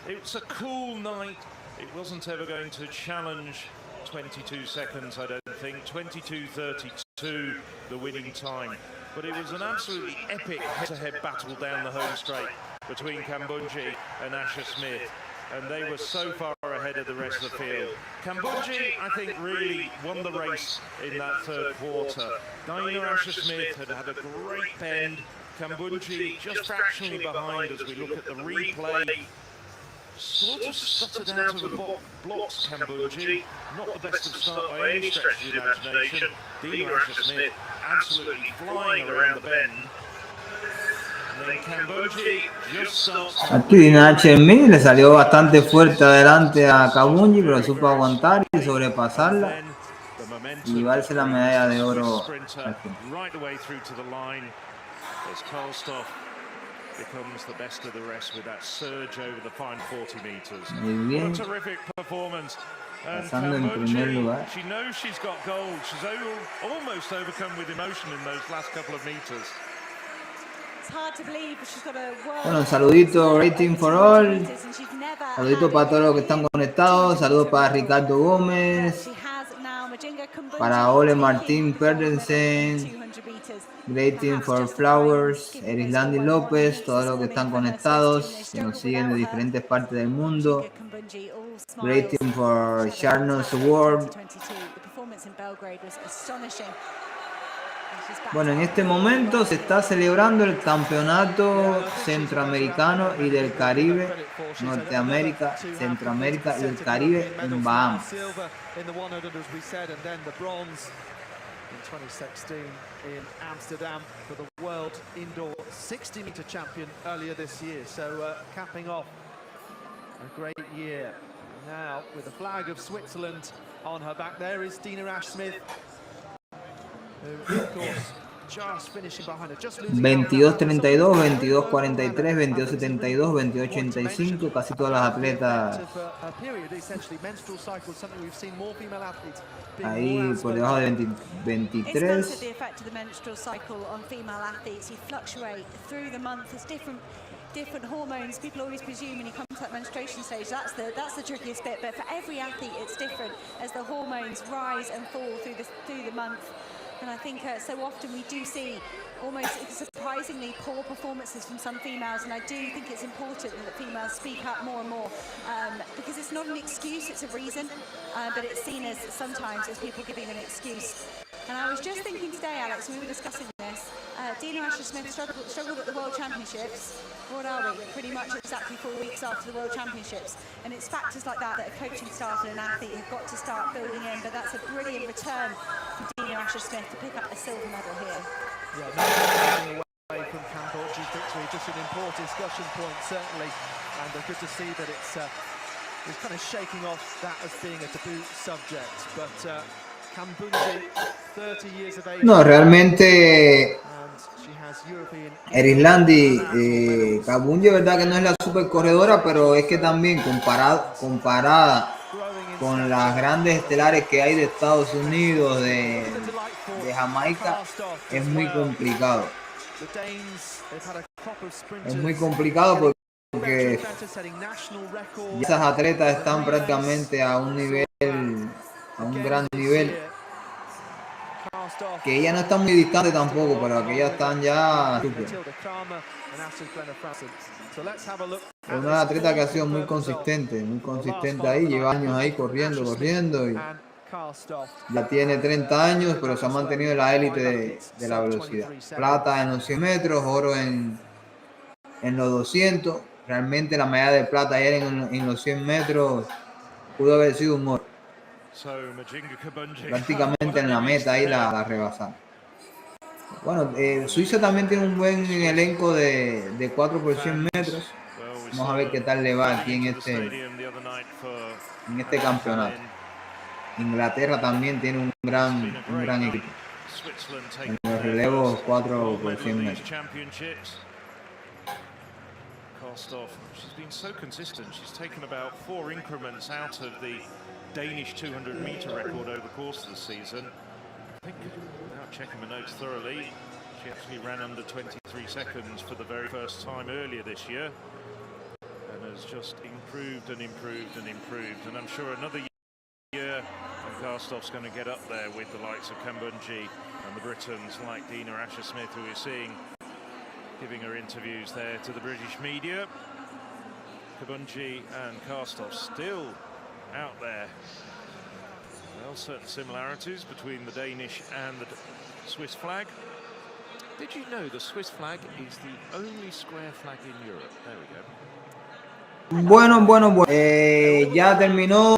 Speaker 2: It's a cool night. It wasn't ever going to challenge 22 seconds, I don't think. 22:32, the winning time. But it was an absolutely epic head-to-head battle down the home straight between Kambunji and Asher-Smith, and they were so far ahead of the rest of the field. Kambunji, I think, really won the race in that third quarter. Dina Asher-Smith had had a great bend. Kambunji just fractionally behind as we look at the replay. Sort of stuttered out of the blocks, Kambunji. Not the best of start by any stretch of the imagination. Dina Asher-Smith absolutely flying around the bend.
Speaker 1: Aquí Dina H.M. le salió bastante fuerte adelante a Kabunji, pero supo aguantar y sobrepasarla y llevarse la medalla de oro al final.
Speaker 2: Becomes the best of the rest with that surge over the final 40 meters.
Speaker 1: Muy bien.
Speaker 2: What a terrific performance. And
Speaker 1: Pasando en primer lugar.
Speaker 2: she knows she's got gold. She's almost overcome with emotion in those last couple of meters.
Speaker 1: Bueno, un saludito, rating for all. Saludito para todos los que están conectados. Saludos para Ricardo Gómez. Para Ole Martín Pedersen. Rating for Flowers. Erislandi López. Todos los que están conectados. Que nos siguen de diferentes partes del mundo. Rating for Charnos World. Bueno, en este momento se está celebrando el campeonato centroamericano y del Caribe, Norteamérica, Centroamérica y el Caribe en Bahamas.
Speaker 3: In 2016 in Amsterdam for the World Indoor 60-meter champion earlier this year. So capping off a great year. Now with the flag of Switzerland on her back, there is Dina Asher-Smith, who of course just finishing behind her, just losing
Speaker 1: 22-32, 22-43, 22-72, 28-85, casi todas las atletas ahí por debajo de 23.
Speaker 4: Different hormones. People always presume when you come to that menstruation stage, that's the trickiest bit. But for every athlete, it's different as the hormones rise and fall through the month. And I think so often we do see almost surprisingly poor performances from some females, and I do think it's important that females speak up more and more because it's not an excuse, it's a reason, but it's seen as sometimes as people giving an excuse. And I was just thinking today, Alex, when we were discussing this, Dina Asher-Smith struggled at the World Championships. What are we? Pretty much exactly 4 weeks after the World Championships. And it's factors like that that a coaching staff and an athlete have got to start building in. But that's a brilliant return from Dina Asher-Smith to pick up a silver medal here.
Speaker 3: Yeah, not taking away from Kambunji's victory, just an important discussion point, certainly. And good to see that it's kind of shaking off that as being a taboo subject. But Kambunji, 30 years of age.
Speaker 1: No, realmente Erislandi, Kabunji, verdad que no es la super corredora, pero es que también comparada con las grandes estelares que hay de Estados Unidos, de Jamaica, es muy complicado. Es muy complicado porque esas atletas están prácticamente a un gran nivel. que ella no está muy distante tampoco, pero que ya están ya súper. Es una atleta que ha sido muy consistente ahí, lleva años ahí corriendo y ya tiene 30 años, pero se ha mantenido en la élite de la velocidad. Plata en los 100 metros, oro en los 200. Realmente la medalla de plata ayer en los 100 metros pudo haber sido un oro. Prácticamente en la meta ahí la rebasaron. Bueno, Suiza también tiene un buen elenco de 4 por 100 metros. Vamos a ver qué tal le va aquí en este campeonato. Inglaterra también tiene un gran equipo. En los relevos 4 por 100 metros.
Speaker 2: Karstoff, she's been so consistent. She's taken about 4 increments out of the Danish 200-meter record over the course of the season. I think, without checking my notes thoroughly, she actually ran under 23 seconds for the very first time earlier this year, and has just improved and improved and improved. And I'm sure another year, and Karstoff's going to get up there with the likes of Kambunji and the Britons like Dina Asher-Smith, who we're seeing giving her interviews there to the British media. Kambunji and Karstoff still out there. Well, certain similarities between the Danish and the Swiss flag. Did you know the Swiss flag is the only square flag in Europe? There we go.
Speaker 1: Bueno. Ya terminó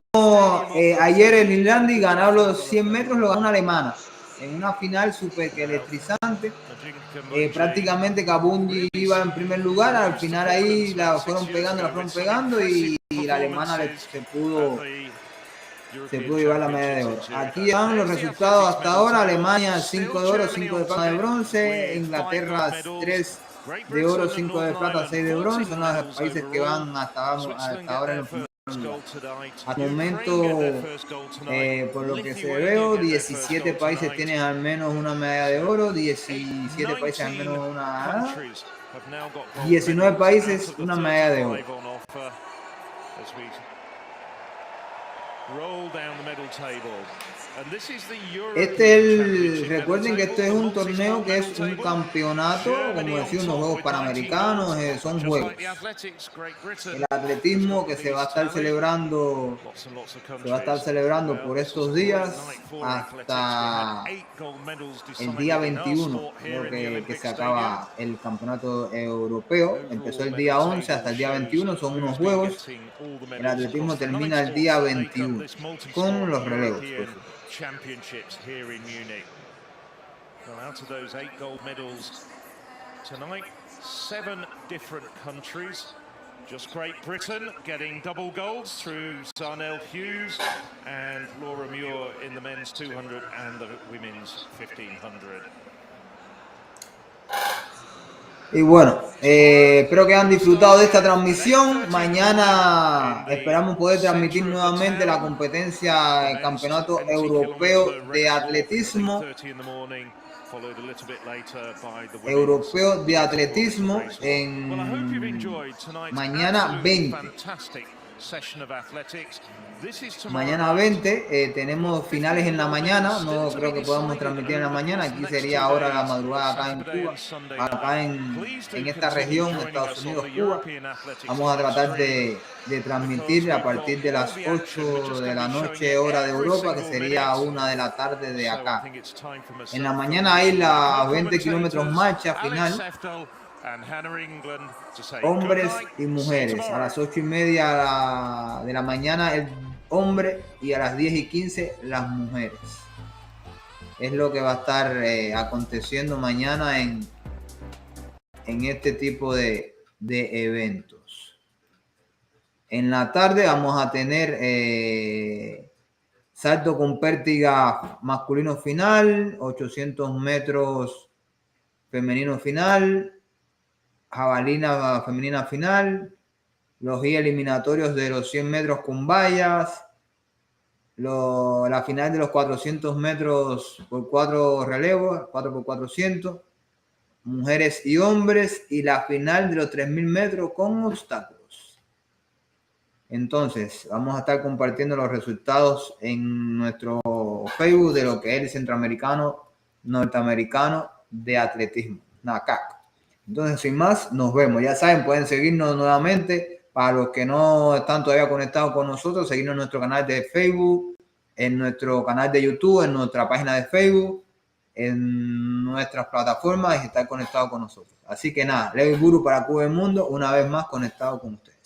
Speaker 1: ayer el Inlandi y ganaron los 100 metros, lo ganó una alemana. En una final súper electrizante. Prácticamente Kambunji iba en primer lugar, al final ahí la fueron pegando y la alemana se pudo llevar la medalla de oro. Aquí van los resultados hasta ahora: Alemania 5 de oro, 5 de plata, de bronce; Inglaterra 3 de oro, 5 de plata, 6 de bronce. Son los países que van hasta ahora en el primer lugar. Al momento, por lo que se veo, 17 países tienen al menos una medalla de oro, 17 países al menos una, 19 países una medalla de oro. Recuerden que este es un torneo que es un campeonato, como decía, unos Juegos Panamericanos, son juegos. El atletismo que se va a estar celebrando por estos días hasta el día 21, creo que se acaba el campeonato europeo. Empezó el día 11 hasta el día 21, son unos juegos. El atletismo termina el día 21 con los relevos.
Speaker 2: Championships here in Munich. Well, out of those 8 gold medals tonight, 7 different countries. Just Great Britain getting double golds through Zarnell Hughes and Laura Muir in the men's 200 and the women's 1500.
Speaker 1: Y bueno, espero que hayan disfrutado de esta transmisión. Mañana esperamos poder transmitir nuevamente la competencia del Campeonato Europeo de Atletismo. En mañana 20. Mañana 20 tenemos finales en la mañana. No creo que podamos transmitir en la mañana. Aquí sería ahora la madrugada acá en Cuba, acá en esta región, Estados Unidos, Cuba. Vamos a tratar de transmitir a partir de las 8 de la noche hora de Europa, que sería 1 de la tarde de acá. En la mañana hay la 20 kilómetros marcha final, hombres y mujeres. A las 8:30 de la mañana el hombre y a las 10:15 las mujeres. Es lo que va a estar aconteciendo mañana en este tipo de eventos. En la tarde vamos a tener salto con pértiga masculino final, 800 metros femenino final, jabalina femenina final, los eliminatorios de los 100 metros con vallas, la final de los 400 metros por 4 relevos, 4 por 400, mujeres y hombres, y la final de los 3000 metros con obstáculos. Entonces, vamos a estar compartiendo los resultados en nuestro Facebook de lo que es el Centroamericano norteamericano de atletismo, NACAC. Entonces, sin más, nos vemos. Ya saben, pueden seguirnos nuevamente. Para los que no están todavía conectados con nosotros, seguirnos en nuestro canal de Facebook, en nuestro canal de YouTube, en nuestra página de Facebook, en nuestras plataformas y estar conectados con nosotros. Así que nada, Leo y Guru para Cuba y el Mundo, una vez más conectado con ustedes.